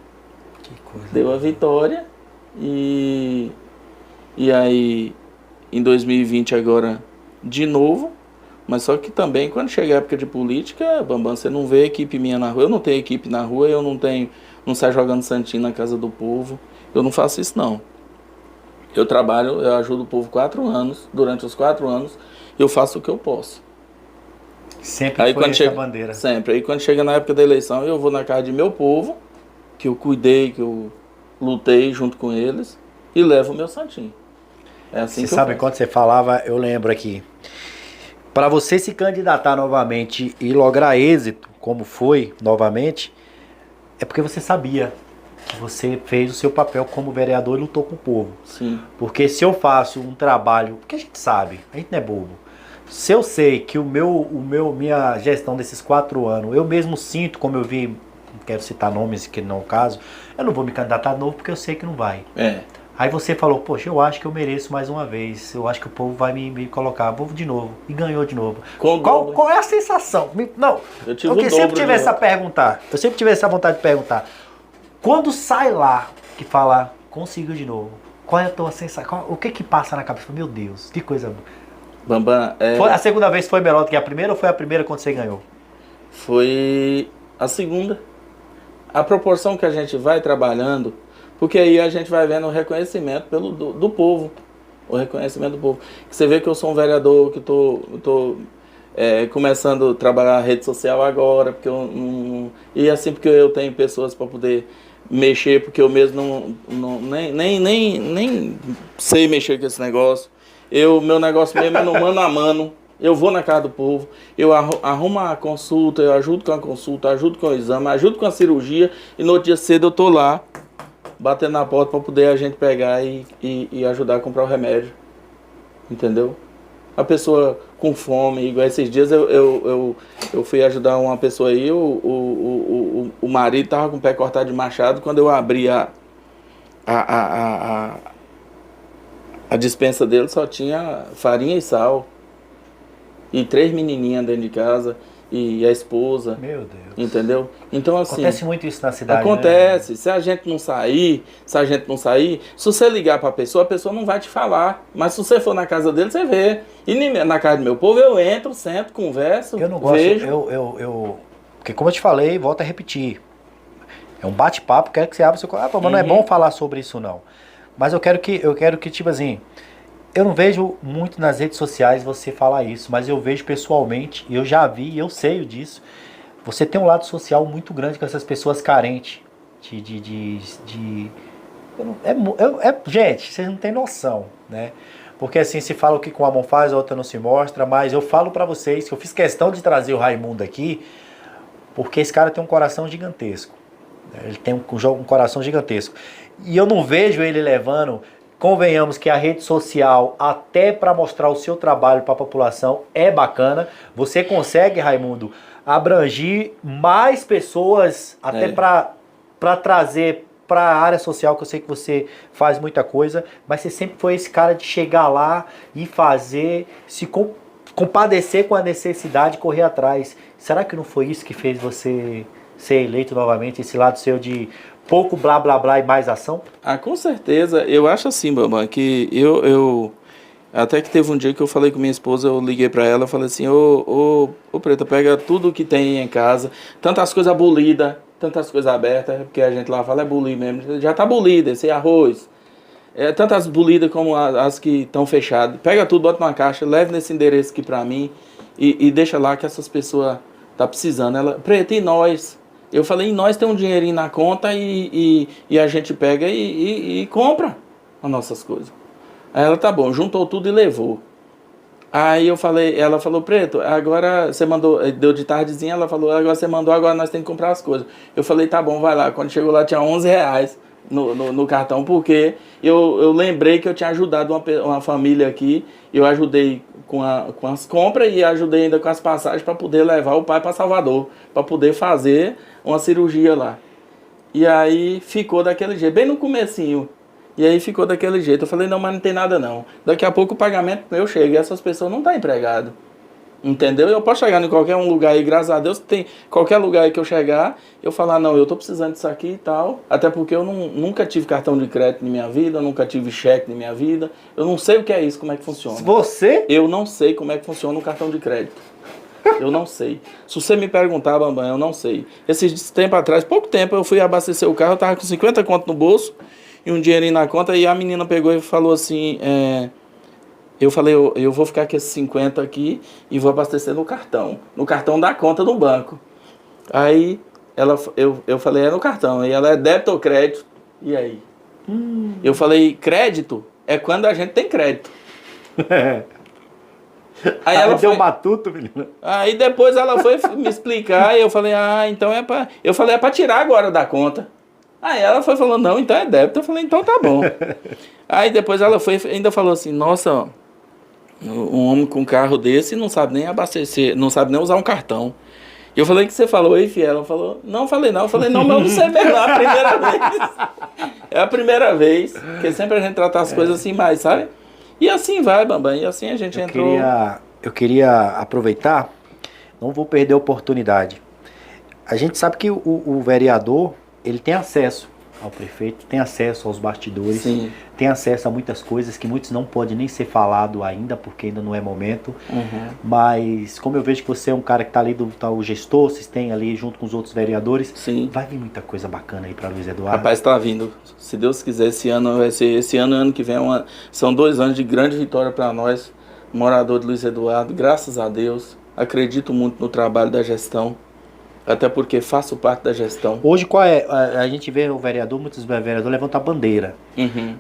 Que coisa. Deu a vitória e aí, em 2020 agora, de novo, mas só que também, quando chega a época de política, Bambam, você não vê equipe minha na rua, eu não tenho equipe na rua, eu não saio jogando santinho na casa do povo, eu não faço isso não. Eu trabalho, eu ajudo o povo 4 anos, durante os 4 anos, eu faço o que eu posso. Sempre aí, foi essa bandeira. Sempre. Aí quando chega na época da eleição, eu vou na casa de meu povo, que eu cuidei, que eu lutei junto com eles, e levo o meu santinho. É assim que você sabe, quando você falava, eu lembro aqui. Para você se candidatar novamente e lograr êxito, como foi novamente, é porque você sabia que você fez o seu papel como vereador e lutou com o povo. Sim. Porque se eu faço um trabalho, porque a gente sabe, a gente não é bobo. Se eu sei que minha gestão desses 4 anos, eu mesmo sinto, como eu vi, não quero citar nomes que não é o caso, eu não vou me candidatar de novo porque eu sei que não vai. Aí você falou, poxa, eu acho que eu mereço mais uma vez, eu acho que o povo vai me colocar, vou de novo, e ganhou de novo. Qual é a sensação? Não, eu sempre tive essa perguntar, eu sempre tive essa vontade de perguntar, quando sai lá que fala, conseguiu de novo, Qual é a tua sensação? O que passa na cabeça? Meu Deus, que coisa boa. Bambam, A segunda vez foi melhor do que a primeira ou foi a primeira quando você ganhou? foi a segunda. A proporção que a gente vai trabalhando, porque aí a gente vai vendo o reconhecimento do povo. O reconhecimento do povo. Você vê que eu sou um vereador que tô começando a trabalhar a rede social agora, porque e assim porque eu tenho pessoas para poder mexer, porque eu mesmo nem sei mexer com esse negócio. Meu negócio mesmo é no mano a mano. Eu vou na casa do povo, eu arrumo a consulta, eu ajudo com a consulta, ajudo com o exame, ajudo com a cirurgia, e no outro dia cedo eu tô lá, batendo na porta para poder a gente pegar e ajudar a comprar o remédio. Entendeu? A pessoa com fome, igual esses dias eu fui ajudar uma pessoa aí, o marido tava com o pé cortado de machado, quando eu abri a despensa dele só tinha farinha e sal. E 3 menininhas dentro de casa, e a esposa. Meu Deus. Entendeu? Então assim... Acontece muito isso na cidade, acontece. Né? Se a gente não sair, se você ligar pra pessoa, a pessoa não vai te falar. Mas se você for na casa dele, você vê. E na casa do meu povo, eu entro, sento, converso, eu não gosto, vejo. Porque como eu te falei, volto a repetir. É um bate-papo, quero que você abra seu coração. Mas não é bom falar sobre isso, não. Mas eu quero que, tipo assim... Eu não vejo muito nas redes sociais você falar isso, mas eu vejo pessoalmente, eu já vi, eu sei disso. Você tem um lado social muito grande com essas pessoas carentes. Gente, vocês não têm noção, né? Porque assim, se fala o que com a mão faz, a outra não se mostra, mas eu falo pra vocês que eu fiz questão de trazer o Raimundo aqui, porque esse cara tem um coração gigantesco. Ele tem um coração gigantesco. E eu não vejo ele levando... Convenhamos que a rede social, até para mostrar o seu trabalho para a população, é bacana. Você consegue, Raimundo, abranger mais pessoas, até para trazer para a área social, que eu sei que você faz muita coisa, mas você sempre foi esse cara de chegar lá e fazer, se compadecer com a necessidade, correr atrás. Será que não foi isso que fez você ser eleito novamente, esse lado seu de... pouco blá blá blá e mais ação? Ah, com certeza. Eu acho assim, Bambam, que eu até que teve um dia que eu falei com minha esposa, eu liguei pra ela e falei assim, ô Preta, pega tudo que tem em casa, tantas coisas abolidas, tantas coisas abertas, porque a gente lá fala é bulir mesmo, já tá bolida, esse arroz, tantas bolidas como as que estão fechadas, pega tudo, bota numa caixa, leve nesse endereço aqui pra mim e deixa lá que essas pessoas tá precisando. Ela, Preta, e nós? Eu falei, nós temos um dinheirinho na conta e a gente pega e compra as nossas coisas. Aí ela, tá bom, juntou tudo e levou. Aí eu falei, ela falou, Preto, agora você mandou, deu de tardezinha, ela falou, agora você mandou, agora nós temos que comprar as coisas. Eu falei, tá bom, vai lá. Quando chegou lá tinha R$11 no cartão, porque eu lembrei que eu tinha ajudado uma família aqui, eu ajudei com as compras e ajudei ainda com as passagens para poder levar o pai para Salvador, para poder fazer uma cirurgia lá. E aí ficou daquele jeito, bem no comecinho. E aí ficou daquele jeito. Eu falei, não, mas não tem nada não. Daqui a pouco o pagamento meu chega e essas pessoas não estão empregadas. Entendeu? Eu posso chegar em qualquer um lugar aí, graças a Deus, tem qualquer lugar aí que eu chegar, eu falar, não, eu tô precisando disso aqui e tal. Até porque eu nunca tive cartão de crédito na minha vida, eu nunca tive cheque na minha vida. Eu não sei o que é isso, como é que funciona. Você? Eu não sei como é que funciona um cartão de crédito. Eu não sei. Se você me perguntar, Bambam, eu não sei. Esse tempo atrás, pouco tempo, eu fui abastecer o carro, eu tava com 50 conto no bolso e um dinheirinho na conta, e a menina pegou e falou assim, eu falei, eu vou ficar com esses 50 aqui e vou abastecer no cartão da conta do banco. Aí eu falei, é no cartão, e ela é débito ou crédito? E aí? Eu falei, crédito é quando a gente tem crédito. Aí ela deu matuto, menina. Aí depois ela foi me explicar e eu falei, então é pra... Eu falei, é pra tirar agora da conta. Aí ela foi falando, não, então é débito. Eu falei, então tá bom. Aí depois ela foi ainda falou assim, nossa, um homem com um carro desse não sabe nem abastecer, não sabe nem usar um cartão. E eu falei, o que você falou aí, fiel? Ela falou, não, falei não. Eu falei, não, mas eu não sei mesmo, é a primeira vez. É a primeira vez, porque sempre a gente trata as coisas assim mais, sabe? E assim vai, Bambam, e assim a gente entrou. Eu queria aproveitar, não vou perder a oportunidade. A gente sabe que o vereador, ele tem acesso ao prefeito, tem acesso aos bastidores, Sim. tem acesso a muitas coisas que muitos não podem nem ser falado ainda, porque ainda não é momento. Mas como eu vejo que você é um cara que está ali, tá o gestor, vocês têm ali junto com os outros vereadores, Sim. vai vir muita coisa bacana aí para Luiz Eduardo. Rapaz, está vindo. Se Deus quiser, esse ano vai ser, esse ano e ano que vem são 2 anos de grande vitória para nós, morador de Luiz Eduardo, graças a Deus. Acredito muito no trabalho da gestão, até porque faço parte da gestão. Hoje qual é? A gente vê o vereador, muitos vereadores levantam a bandeira.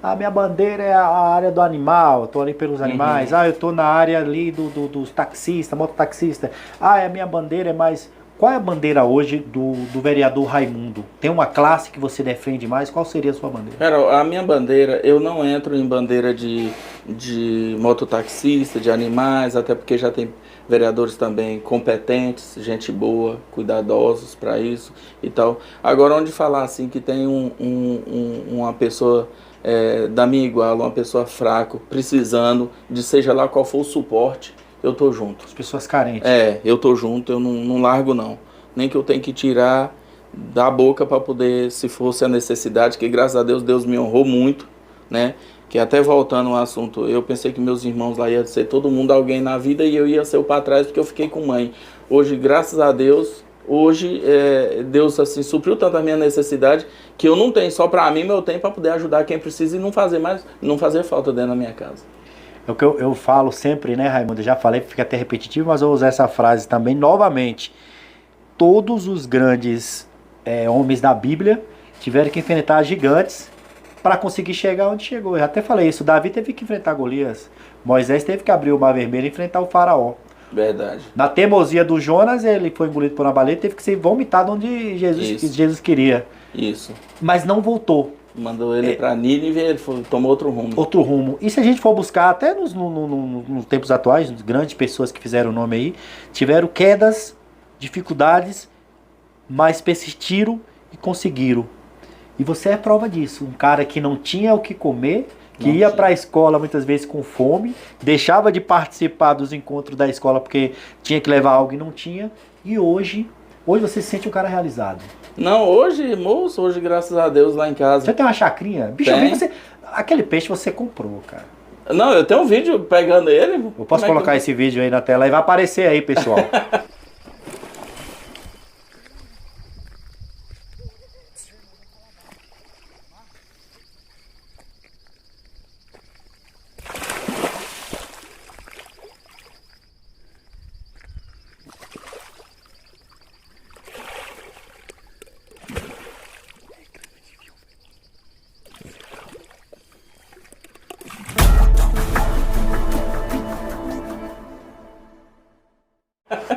A minha bandeira é a área do animal, eu tô ali pelos animais. Eu tô na área ali dos taxistas, mototaxista. A minha bandeira é mais... Qual é a bandeira hoje do vereador Raimundo? Tem uma classe que você defende mais? Qual seria a sua bandeira? Cara, a minha bandeira, eu não entro em bandeira de mototaxista, de animais, até porque já tem vereadores também competentes, gente boa, cuidadosos para isso e tal. Agora, onde falar assim que tem uma pessoa da minha igual, uma pessoa fraca, precisando de seja lá qual for o suporte, eu tô junto. As pessoas carentes. Eu tô junto, eu não largo não. Nem que eu tenha que tirar da boca para poder, se fosse a necessidade, que graças a Deus, Deus me honrou muito, né? Que até voltando ao assunto, eu pensei que meus irmãos lá iam ser todo mundo alguém na vida e eu ia ser o para trás porque eu fiquei com mãe. Hoje, graças a Deus, Deus assim supriu tanto a minha necessidade que eu não tenho só para mim, mas eu tenho para poder ajudar quem precisa e não fazer falta dentro da minha casa. É o que eu falo sempre, né, Raimundo? Eu já falei, fica até repetitivo, mas eu vou usar essa frase também novamente. Todos os grandes homens da Bíblia tiveram que enfrentar gigantes para conseguir chegar onde chegou. Eu até falei isso, Davi teve que enfrentar Golias, Moisés teve que abrir o mar vermelho e enfrentar o faraó. Verdade. Na teimosia do Jonas, ele foi engolido por uma baleia e teve que ser vomitado onde Jesus queria. Isso. Mas não voltou. Mandou ele para Nínive e ele tomou outro rumo. Outro rumo. E se a gente for buscar, até nos tempos atuais, grandes pessoas que fizeram o nome aí, tiveram quedas, dificuldades, mas persistiram e conseguiram. E você é prova disso. Um cara que não tinha o que comer, que ia para a escola muitas vezes com fome, deixava de participar dos encontros da escola porque tinha que levar algo e não tinha. E hoje você se sente um cara realizado. Não, hoje, moço, graças a Deus lá em casa. Você tem uma chacrinha? Bicho, aquele peixe você comprou, cara. Não, eu tenho um vídeo pegando ele. Eu posso colocar esse vídeo aí na tela e vai aparecer aí, pessoal.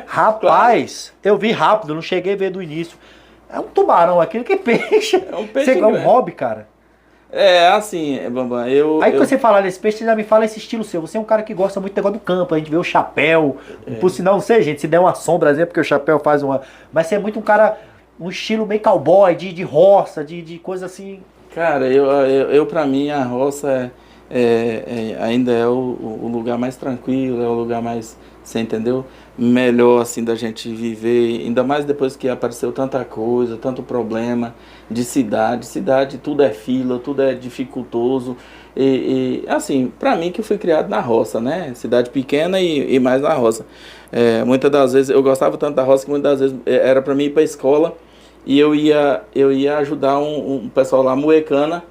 Rapaz, eu vi rápido, não cheguei a ver do início. É um tubarão aquilo, que peixe. É um peixe. É um hobby, cara. Assim, Bambam, Aí que você fala desse peixe, você já me fala esse estilo seu. Você é um cara que gosta muito do negócio do campo, a gente vê o chapéu. Por sinal, não sei, gente, se der uma sombra, porque o chapéu faz uma... Mas você é muito um cara, um estilo meio cowboy, de roça, de coisa assim... Cara, eu pra mim, a roça ainda é o lugar mais tranquilo, é o lugar mais, você entendeu? Melhor assim da gente viver, ainda mais depois que apareceu tanta coisa, tanto problema de cidade tudo é fila, tudo é dificultoso assim, pra mim que eu fui criado na roça, né, cidade pequena e mais na roça, muitas das vezes eu gostava tanto da roça que muitas das vezes era pra mim ir pra escola e eu ia ajudar um pessoal lá moecana,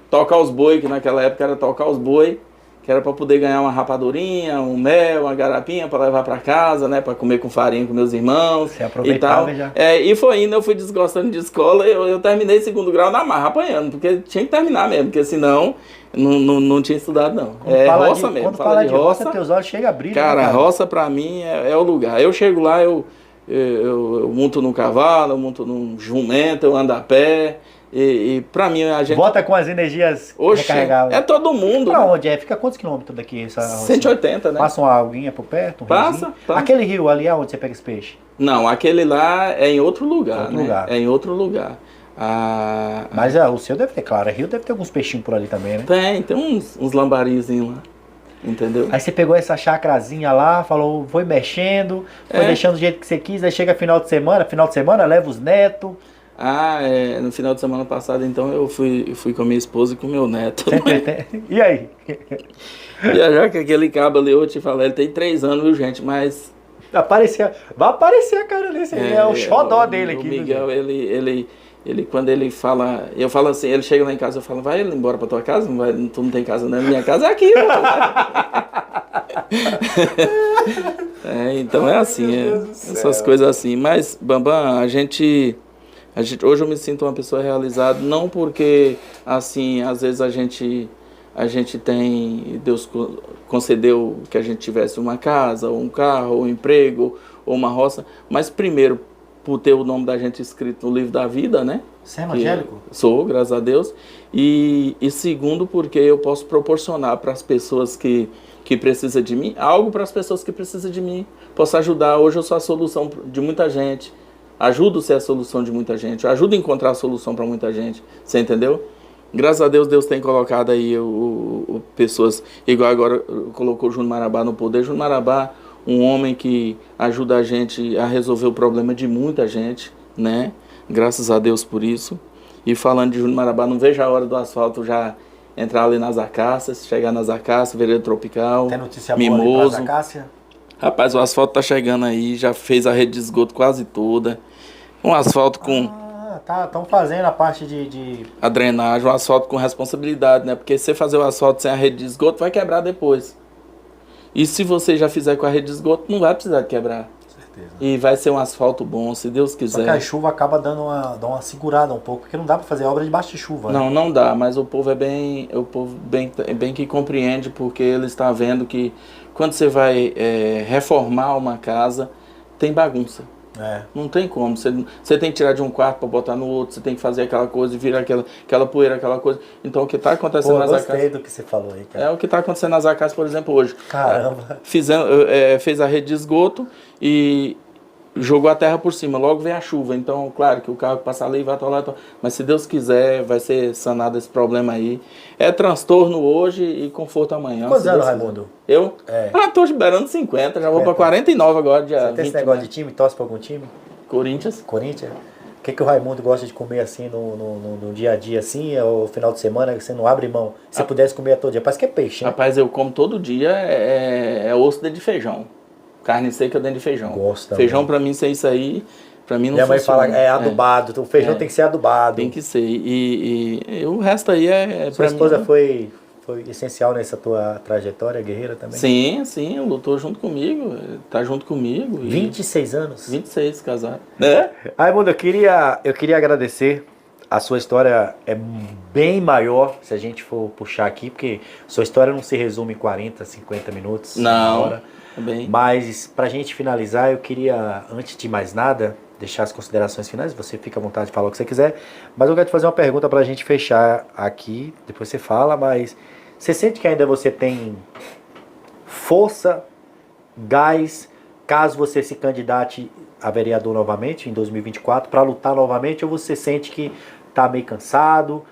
tocar os boi, que naquela época era tocar os boi, que era para poder ganhar uma rapadurinha, um mel, uma garapinha para levar para casa, né, para comer com farinha com meus irmãos. Você aproveitava e tal. Já. E foi indo, eu fui desgostando de escola, eu terminei 2º grau na marra, apanhando, porque tinha que terminar mesmo, porque senão não tinha estudado não. Roça mesmo. Quando fala de roça, teus olhos chegam a brilhar. Cara, roça para mim é o lugar. Eu chego lá, eu monto num cavalo, eu monto num jumento, eu ando a pé. E pra mim a gente... Bota com as energias recarregáveis. É todo mundo. Pra onde é? Fica quantos quilômetros daqui? 180, né? Passa uma aguinha por perto? Passa. Aquele rio ali é onde você pega esse peixe? Não, aquele lá é em outro lugar, lugar. É em outro lugar. Mas o seu deve ter, claro, rio deve ter alguns peixinhos por ali também, né? Tem uns lambarizinhos lá. Entendeu? Aí você pegou essa chacrazinha lá, falou, foi mexendo, foi deixando do jeito que você quis, aí chega final de semana leva os netos. No final de semana passado, então, eu fui com a minha esposa e com o meu neto. E aí? Já que aquele cabo ali, eu te falei, ele tem 3 anos, viu, gente? Mas... Vai aparecer a cara desse aí, é o xodó dele aqui. O Miguel, ele quando ele fala, eu falo assim, ele chega lá em casa, eu falo, vai ele embora pra tua casa? Não vai, tu não tem casa, não? Minha casa é aqui, então é assim, essas coisas assim. Mas, Bambam, a gente, hoje eu me sinto uma pessoa realizada, não porque, assim, às vezes a gente tem, Deus concedeu que a gente tivesse uma casa, ou um carro, ou um emprego, ou uma roça, mas primeiro, por ter o nome da gente escrito no livro da vida, né? Você é evangélico? Sou, graças a Deus. E segundo, porque eu posso proporcionar para as pessoas que precisam de mim, algo para as pessoas que precisam de mim. Posso ajudar. Hoje eu sou a solução de muita gente. Ajudo a ser a solução de muita gente. Ajudo a encontrar a solução para muita gente. Você entendeu? Graças a Deus, Deus tem colocado aí pessoas, igual agora colocou o Júnior Marabá no poder. Júnior Marabá, um homem que ajuda a gente a resolver o problema de muita gente, né? Graças a Deus por isso. E falando de Júnior Marabá, não vejo a hora do asfalto já entrar ali nas Acácias, chegar nas Acácias, Veredas Tropical, tem notícia Mimoso. boa ali pras Acácias? Rapaz, o asfalto tá chegando aí, já fez a rede de esgoto quase toda. Um asfalto com... estão fazendo a parte de... A drenagem, um asfalto com responsabilidade, né? Porque se você fazer o asfalto sem a rede de esgoto, vai quebrar depois. E se você já fizer com a rede de esgoto, não vai precisar de quebrar. Certeza. E vai ser um asfalto bom, se Deus quiser. Só que a chuva acaba dando uma segurada um pouco, porque não dá para fazer obra debaixo de chuva. Não, né? não dá, mas o povo é bem que compreende, porque ele está vendo que quando você vai reformar uma casa, tem bagunça. Não tem como, você tem que tirar de um quarto para botar no outro, você tem que fazer aquela coisa, virar aquela poeira, aquela coisa. Então o que está acontecendo nas Acácias... gostei do que você falou aí, cara. É o que está acontecendo nas Acácias, por exemplo, hoje. Caramba! Fez a rede de esgoto e jogou a terra por cima, logo vem a chuva. Então, claro que o carro que passa ali vai atolar, mas se Deus quiser, vai ser sanado esse problema aí. É transtorno hoje e conforto amanhã. Quantos anos, Raimundo? Eu? Tô liberando 50, já vou para 49 agora, dia 20. Você tem esse negócio de time? Torce para algum time? Corinthians. O que o Raimundo gosta de comer assim no dia a dia, assim, ou final de semana, que você não abre mão? Se você pudesse comer todo dia, parece que é peixe, né? Rapaz, eu como todo dia, é osso dentro de feijão. Carne seca dentro de feijão. Gosto feijão pra mim, sem isso aí, pra mim não Minha mãe funciona. fala, é adubado, o feijão tem que ser adubado. Tem que ser. E o resto aí Sua esposa foi essencial nessa tua trajetória guerreira também? Sim, lutou junto comigo, tá junto comigo. 26 anos? 26, casado. Raimundo, eu queria agradecer. A sua história é bem maior, se a gente for puxar aqui, porque sua história não se resume em 40, 50 minutos, uma hora. Bem. Mas pra gente finalizar, eu queria, antes de mais nada, deixar as considerações finais. Você fica à vontade de falar o que você quiser. Mas eu quero te fazer uma pergunta pra gente fechar aqui. Depois você fala, mas você sente que ainda você tem força, gás, caso você se candidate a vereador novamente em 2024 para lutar novamente, ou você sente que tá meio cansado,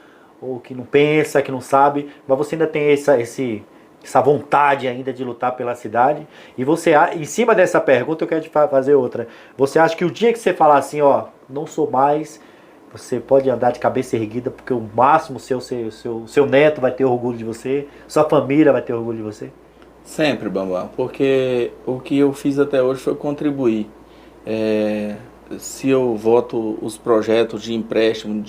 ou que não pensa, que não sabe, mas você ainda tem essa vontade ainda de lutar pela cidade? E você, em cima dessa pergunta, eu quero te fazer outra. Você acha que o dia que você falar assim, ó, não sou mais, você pode andar de cabeça erguida, porque o máximo seu neto vai ter orgulho de você, sua família vai ter orgulho de você? Sempre, Bambam, porque o que eu fiz até hoje foi contribuir. Se eu voto os projetos de empréstimo,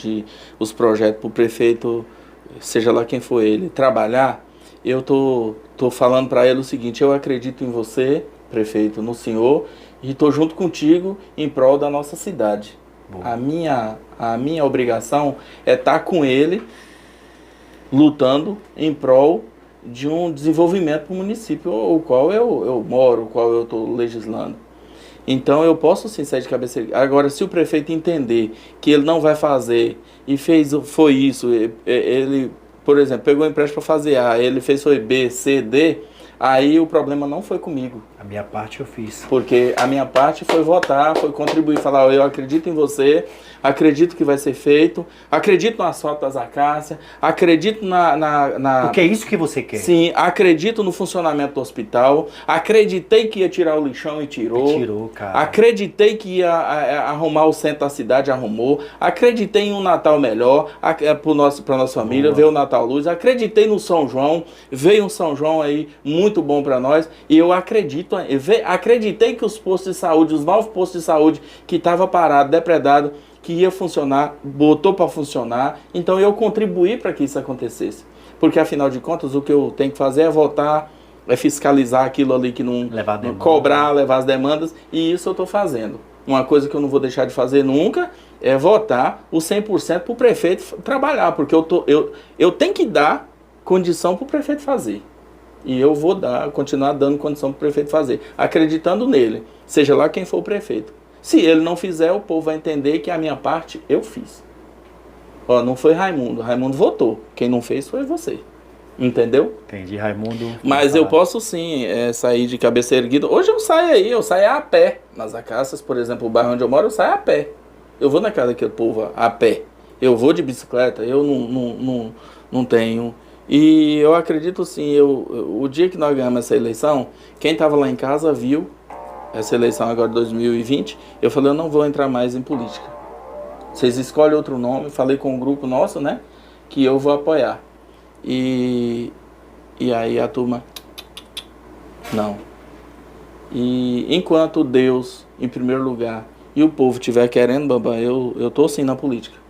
os projetos para o prefeito, seja lá quem for ele, trabalhar, eu tô falando para ele o seguinte: eu acredito em você, prefeito, no senhor, e estou junto contigo em prol da nossa cidade. A minha obrigação é estar com ele, lutando em prol de um desenvolvimento para o município, o qual eu moro, o qual eu estou legislando. Então eu posso sim sair de cabeça. Agora, se o prefeito entender que ele não vai fazer e foi isso, ele, por exemplo, pegou o empréstimo para fazer A, ele foi B, C, D, Aí o problema não foi comigo. A minha parte eu fiz. Porque a minha parte foi votar, foi contribuir, falar, eu acredito em você, acredito que vai ser feito, acredito no asfalto das acácias, acredito Porque é isso que você quer. Sim, acredito no funcionamento do hospital, acreditei que ia tirar o lixão e tirou. E tirou, cara. Acreditei que ia arrumar o centro da cidade, arrumou. Acreditei em um Natal melhor para nossa família, veio o Natal Luz. Acreditei no São João, veio um São João aí muito bom para nós. E eu acreditei que os postos de saúde, os novos postos de saúde que estavam parados, depredados, que ia funcionar, botou para funcionar. Então eu contribuí para que isso acontecesse. Porque afinal de contas o que eu tenho que fazer é votar, é fiscalizar aquilo ali que não cobrar, levar as demandas. E isso eu estou fazendo. Uma coisa que eu não vou deixar de fazer nunca é votar o 100% para o prefeito trabalhar. Porque eu tenho que dar condição para o prefeito fazer. E eu vou continuar dando condição para o prefeito fazer, acreditando nele, seja lá quem for o prefeito. Se ele não fizer, o povo vai entender que a minha parte eu fiz. Ó, não foi Raimundo votou, quem não fez foi você. Entendeu? Entendi, Raimundo. Mas eu posso sim sair de cabeça erguida. Hoje eu saio a pé. Nas acácias, por exemplo, o bairro onde eu moro, eu saio a pé. Eu vou na casa daquele povo a pé. Eu vou de bicicleta, eu não tenho... E eu acredito sim, o dia que nós ganhamos essa eleição, quem estava lá em casa viu essa eleição agora de 2020, eu falei, eu não vou entrar mais em política. Vocês escolhem outro nome, falei com um grupo nosso, né, que eu vou apoiar. E aí a turma, não. E enquanto Deus, em primeiro lugar, e o povo estiver querendo, Bambam, eu tô sim na política.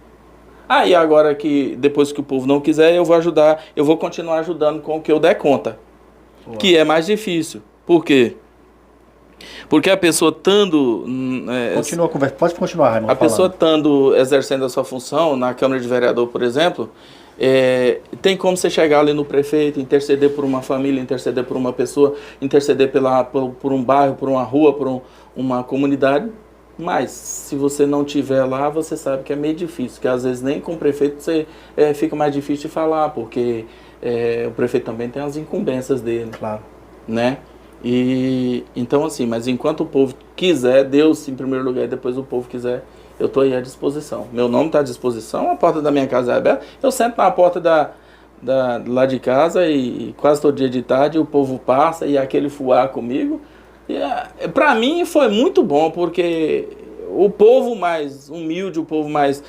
E agora que depois que o povo não quiser, eu vou ajudar, eu vou continuar ajudando com o que eu der conta. Uau. Que é mais difícil. Por quê? Porque a pessoa estando... Continua a conversa, pode continuar, Raimundo. A pessoa estando exercendo a sua função na Câmara de Vereador, por exemplo, tem como você chegar ali no prefeito, interceder por uma família, interceder por uma pessoa, interceder por um bairro, por uma rua, por uma comunidade. Mas, se você não estiver lá, você sabe que é meio difícil, que às vezes nem com o prefeito fica mais difícil de falar, porque o prefeito também tem as incumbências dele. Claro. Né? E, então, assim, mas enquanto o povo quiser, Deus em primeiro lugar e depois o povo quiser, eu estou aí à disposição. Meu nome está à disposição, a porta da minha casa é aberta, eu sento na porta lá de casa e quase todo dia de tarde o povo passa e aquele fuá comigo. Para mim foi muito bom, porque o povo mais humilde, o povo mais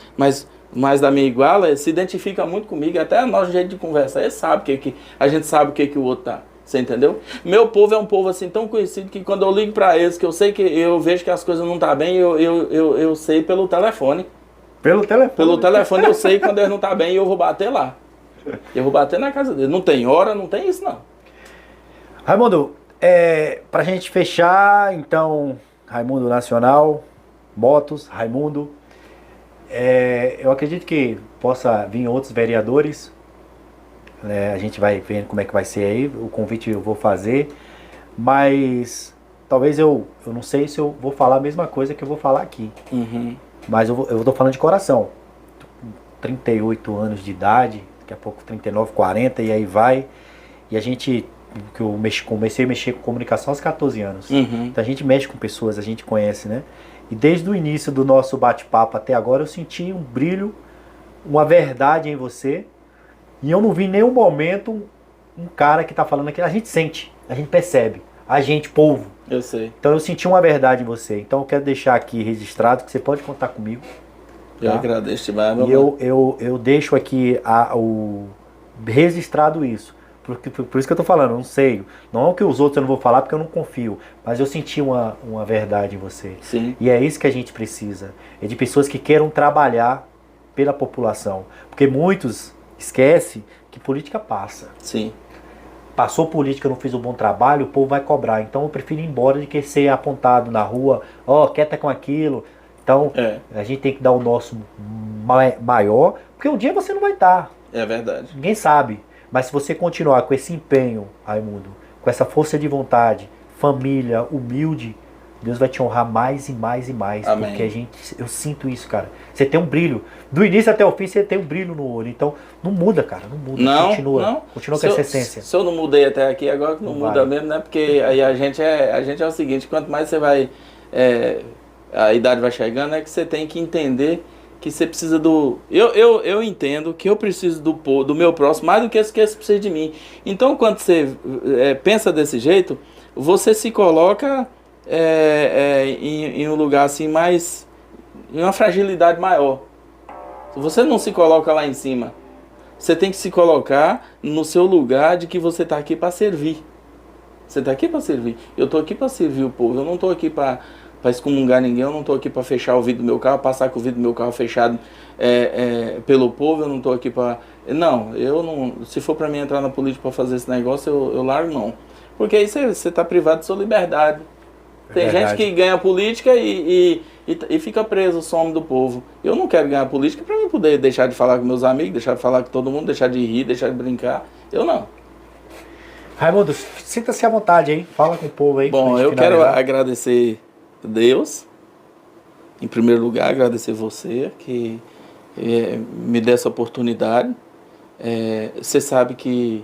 da minha iguala, se identifica muito comigo, até o nosso jeito de conversar, ele sabe a gente sabe o que o outro tá, você entendeu? Meu povo é um povo assim tão conhecido que quando eu ligo para eles, que eu sei que eu vejo que as coisas não tá bem, eu sei pelo telefone. Pelo telefone? Pelo telefone eu sei quando eles não tá bem e eu vou bater lá. Eu vou bater na casa deles. Não tem hora, não tem isso não. Raimundo, pra gente fechar, então, Raimundo Nacional, Motos, Raimundo, eu acredito que possa vir outros vereadores, a gente vai vendo como é que vai ser aí, o convite eu vou fazer, mas talvez eu não sei se eu vou falar a mesma coisa que eu vou falar aqui, mas eu tô falando de coração, 38 anos de idade, daqui a pouco 39, 40 e aí vai, e a gente... que eu comecei a mexer com comunicação aos 14 anos. Então a gente mexe com pessoas, a gente conhece, né? E desde o início do nosso bate-papo até agora eu senti um brilho, uma verdade em você. E eu não vi em nenhum momento um cara que tá falando aquilo. A gente sente, a gente percebe. A gente, povo. Eu sei. Então eu senti uma verdade em você. Então eu quero deixar aqui registrado que você pode contar comigo. Tá? Eu agradeço demais, meu irmão. E eu deixo aqui registrado isso. Por isso que eu tô falando, eu não sei. Não é o que os outros eu não vou falar porque eu não confio. Mas eu senti uma verdade em você. Sim. E é isso que a gente precisa. É de pessoas que queiram trabalhar pela população. Porque muitos esquecem que política passa. Sim. Passou política, não fez um bom trabalho, o povo vai cobrar. Então eu prefiro ir embora de que ser apontado na rua. Quieta com aquilo. Então a gente tem que dar o nosso maior. Porque um dia você não vai estar. É verdade. Ninguém sabe. Mas se você continuar com esse empenho, Raimundo, com essa força de vontade, família, humilde, Deus vai te honrar mais e mais e mais. Amém. Porque eu sinto isso, cara. Você tem um brilho. Do início até o fim, você tem um brilho no olho. Então, não muda, cara. Não muda. Continua com essa essência. Se eu não mudei até aqui, agora que não muda mesmo, né? Porque aí a gente é o seguinte, quanto mais você vai... a idade vai chegando, é que você tem que entender que você precisa do... Eu entendo que eu preciso do meu próximo mais do que esse precisa de mim. Então, quando você pensa desse jeito, você se coloca em um lugar assim mais... em uma fragilidade maior. Se você não se coloca lá em cima, você tem que se colocar no seu lugar de que você está aqui para servir. Você está aqui para servir. Eu estou aqui para servir o povo. Eu não estou aqui para excomungar ninguém. Eu não estou aqui para fechar o vidro do meu carro, passar com o vidro do meu carro fechado pelo povo. Eu não estou aqui para... Não, eu não... Se for para mim entrar na política para fazer esse negócio, eu largo não. Porque aí você está privado de sua liberdade. Tem gente que ganha política e fica preso, some do povo. Eu não quero ganhar política para eu poder deixar de falar com meus amigos, deixar de falar com todo mundo, deixar de rir, deixar de brincar. Eu não. Raimundo, sinta-se à vontade, hein? Fala com o povo aí. Bom, eu quero agradecer a Deus, em primeiro lugar, agradecer você que me deu essa oportunidade. Você sabe que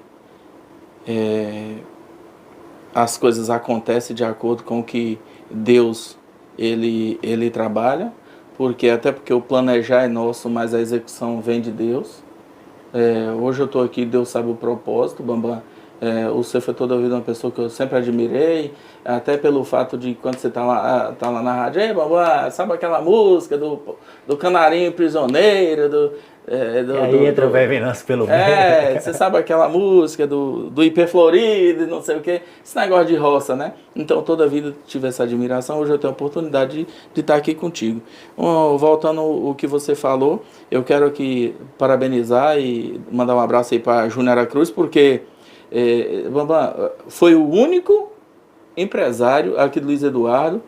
as coisas acontecem de acordo com o que Deus ele trabalha, até porque o planejar é nosso, mas a execução vem de Deus. Hoje eu estou aqui, Deus sabe o propósito, Bambam. Você foi toda a vida uma pessoa que eu sempre admirei, até pelo fato de quando você tá lá na rádio, ei, Bambam, sabe aquela música do Canarinho Prisioneiro, aí entra o Velho Venâncio pelo meio. Você sabe aquela música do Hiperflorido, não sei o que, esse negócio de roça, né? Então toda a vida tive essa admiração, hoje eu tenho a oportunidade de estar aqui contigo. Voltando ao que você falou, eu quero aqui parabenizar e mandar um abraço aí para Júnior Cruz, porque Bambam foi o único empresário aqui do Luiz Eduardo,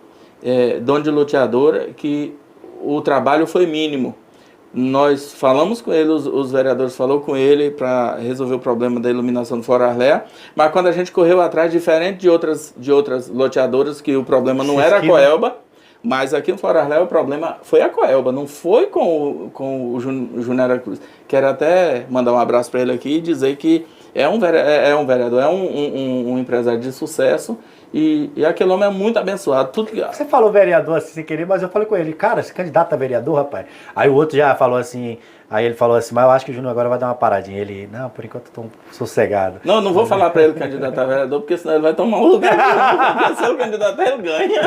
dono de loteadora, que o trabalho foi mínimo. Nós falamos com ele, os vereadores falaram com ele para resolver o problema da iluminação do Fora Arléa, mas quando a gente correu atrás, diferente de outras loteadoras, que o problema não era a Coelba, mas aqui no Fora Arléa o problema foi a Coelba, não foi com o Júnior Cruz. Quero até mandar um abraço para ele aqui e dizer que é um vereador, um empresário de sucesso, e aquele homem é muito abençoado. Você falou vereador assim sem querer, mas eu falei com ele, cara, esse candidato a vereador, rapaz. Aí o outro já falou assim, mas eu acho que o Júnior agora vai dar uma paradinha. Ele, não, por enquanto eu tô sossegado. Não vou falar pra ele candidato a vereador, porque senão ele vai tomar um lugar. Porque se o candidato ele ganha.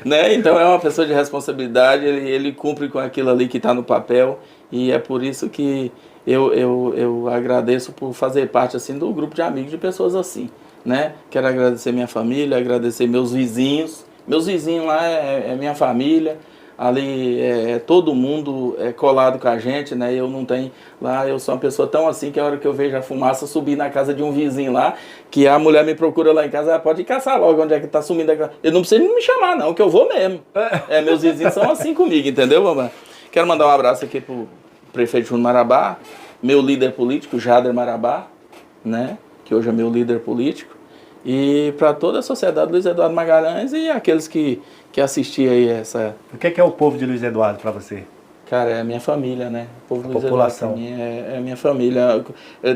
Né? Então é uma pessoa de responsabilidade, ele cumpre com aquilo ali que está no papel, e é por isso que eu agradeço por fazer parte assim do grupo de amigos de pessoas assim. Né? Quero agradecer minha família, agradecer meus vizinhos. Meus vizinhos lá é minha família. Ali todo mundo colado com a gente, né? Eu não tenho lá, eu sou uma pessoa tão assim que a hora que eu vejo a fumaça subir na casa de um vizinho lá, que a mulher me procura lá em casa, ela pode caçar logo onde é que tá sumindo. Eu não preciso me chamar não, que eu vou mesmo. Meus vizinhos são assim comigo, entendeu, mamãe? Quero mandar um abraço aqui pro prefeito Júnior Marabá, meu líder político, Jader Marabá, né? Que hoje é meu líder político, e para toda a sociedade Luiz Eduardo Magalhães e aqueles que assistiam aí essa... O que é o povo de Luiz Eduardo para você? Cara, é a minha família, né? O povo de Luiz população. Eduardo é a minha família,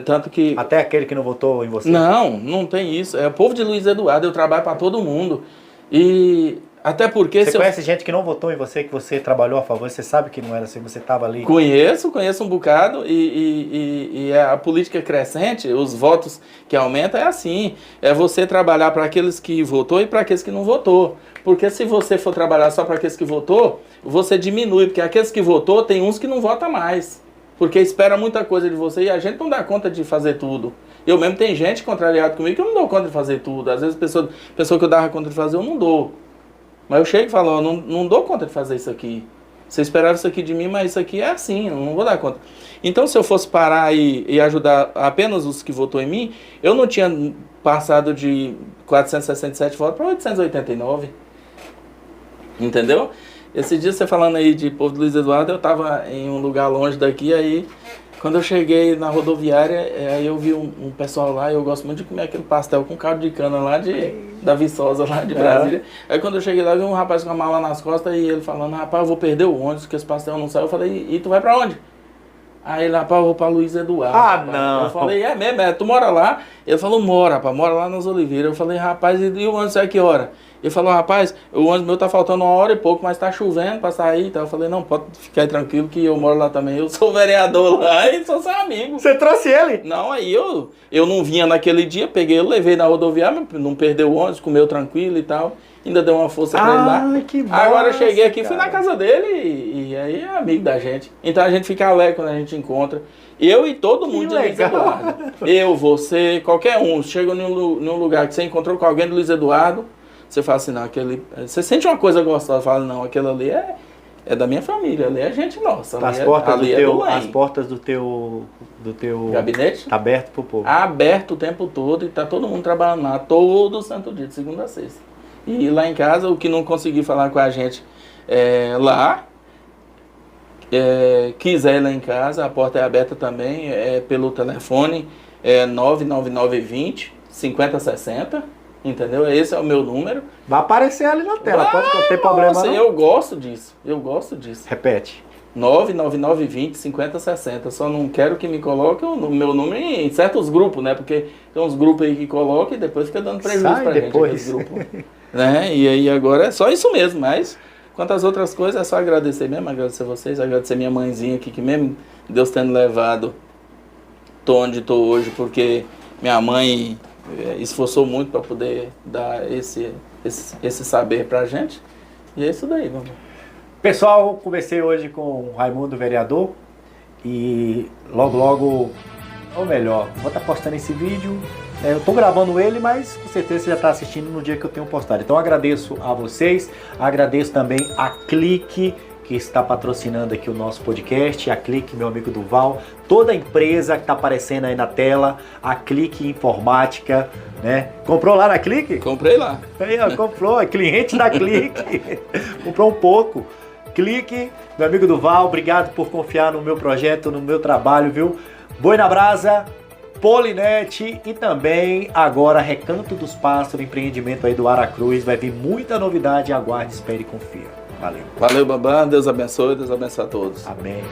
tanto que... Até aquele que não votou em você? Não tem isso, é o povo de Luiz Eduardo, eu trabalho para todo mundo, e... Até porque... Você conhece gente que não votou em você, que você trabalhou a favor, você sabe que não era assim, você estava ali? Conheço um bocado, e a política crescente, os votos que aumentam é assim, é você trabalhar para aqueles que votou e para aqueles que não votou. Porque se você for trabalhar só para aqueles que votou, você diminui, porque aqueles que votou, tem uns que não votam mais. Porque espera muita coisa de você e a gente não dá conta de fazer tudo. Eu mesmo tem gente contrariada comigo que eu não dou conta de fazer tudo. Às vezes pessoa que eu dava conta de fazer, eu não dou. Mas eu chego e falo, eu não dou conta de fazer isso aqui. Você esperava isso aqui de mim, mas isso aqui é assim, eu não vou dar conta. Então, se eu fosse parar e ajudar apenas os que votou em mim, eu não tinha passado de 467 votos para 889. Entendeu? Esse dia você falando aí de povo do Luiz Eduardo, eu estava em um lugar longe daqui, aí Quando eu cheguei na rodoviária, aí eu vi um pessoal lá, eu gosto muito de comer aquele pastel com caldo de cana lá da Viçosa, lá de Brasília. Aí quando eu cheguei lá, eu vi um rapaz com a mala nas costas e ele falando, rapaz, eu vou perder o ônibus, que esse pastel não sai. Eu falei, e tu vai pra onde? Aí ele, rapaz, eu vou pra Luiz Eduardo. Ah, rapaz. não. Eu falei, é mesmo, tu mora lá? Ele falou, mora, rapaz, mora lá nas Oliveiras. Eu falei, rapaz, e o ônibus sai que hora? Ele falou, rapaz, o ônibus meu tá faltando 1h e pouco, mas tá chovendo pra sair. Então eu falei, não, pode ficar tranquilo que eu moro lá também. Eu sou vereador lá e sou seu amigo. Você trouxe ele? Não, aí eu não vinha naquele dia, peguei, eu levei na rodoviária, não perdeu o ônibus, comeu tranquilo e tal. Ainda deu uma força pra ele lá. Que massa, agora eu cheguei aqui, fui cara. na casa dele e aí é amigo da gente. Então a gente fica alegre quando a gente encontra. Eu e todo mundo de Luiz Eduardo. Eu, você, qualquer um. Chega num lugar que você encontrou com alguém do Luiz Eduardo, você fala assim, não, você sente uma coisa gostosa, fala, não, aquilo ali é da minha família, ali é gente nossa. As portas do teu gabinete tá aberto pro povo. Aberto o tempo todo e tá todo mundo trabalhando lá, todo santo dia, de segunda a sexta. E lá em casa, o que não consegui falar com a gente lá, quiser ir lá em casa, a porta é aberta também, pelo telefone, 99920 5060, entendeu? Esse é o meu número. Vai aparecer ali na tela, pode não ter problema não. Eu gosto disso. Repete. 99920 5060. Só não quero que me coloque o meu número em certos grupos, né? Porque tem uns grupos aí que colocam e depois fica dando prejuízo Sai pra depois. gente, aqueles grupos. Né? E aí agora é só isso mesmo, mas quanto às outras coisas é só agradecer mesmo, agradecer vocês, agradecer minha mãezinha aqui, que mesmo Deus tendo levado, tô onde tô hoje, porque minha mãe esforçou muito para poder dar esse saber pra gente. E é isso daí, vamos. Pessoal, conversei hoje com o Raimundo, vereador, e logo, ou melhor, vou estar postando esse vídeo. Eu estou gravando ele, mas com certeza você já está assistindo no dia que eu tenho postado. Então agradeço a vocês, agradeço também a Clique, que está patrocinando aqui o nosso podcast, a Clique, meu amigo Duval, toda a empresa que está aparecendo aí na tela, a Clique Informática, né? Comprou lá na Clique? Comprei lá. Aí, ó, comprou, é cliente da Clique, comprou um pouco. Clique, meu amigo Duval, obrigado por confiar no meu projeto, no meu trabalho, viu? Boi na Brasa, Polinete e também agora Recanto dos Pássaros, empreendimento aí do Aracruz. Vai vir muita novidade, aguarde, espere e confia. Valeu. Valeu, Bambam, Deus abençoe a todos. Amém.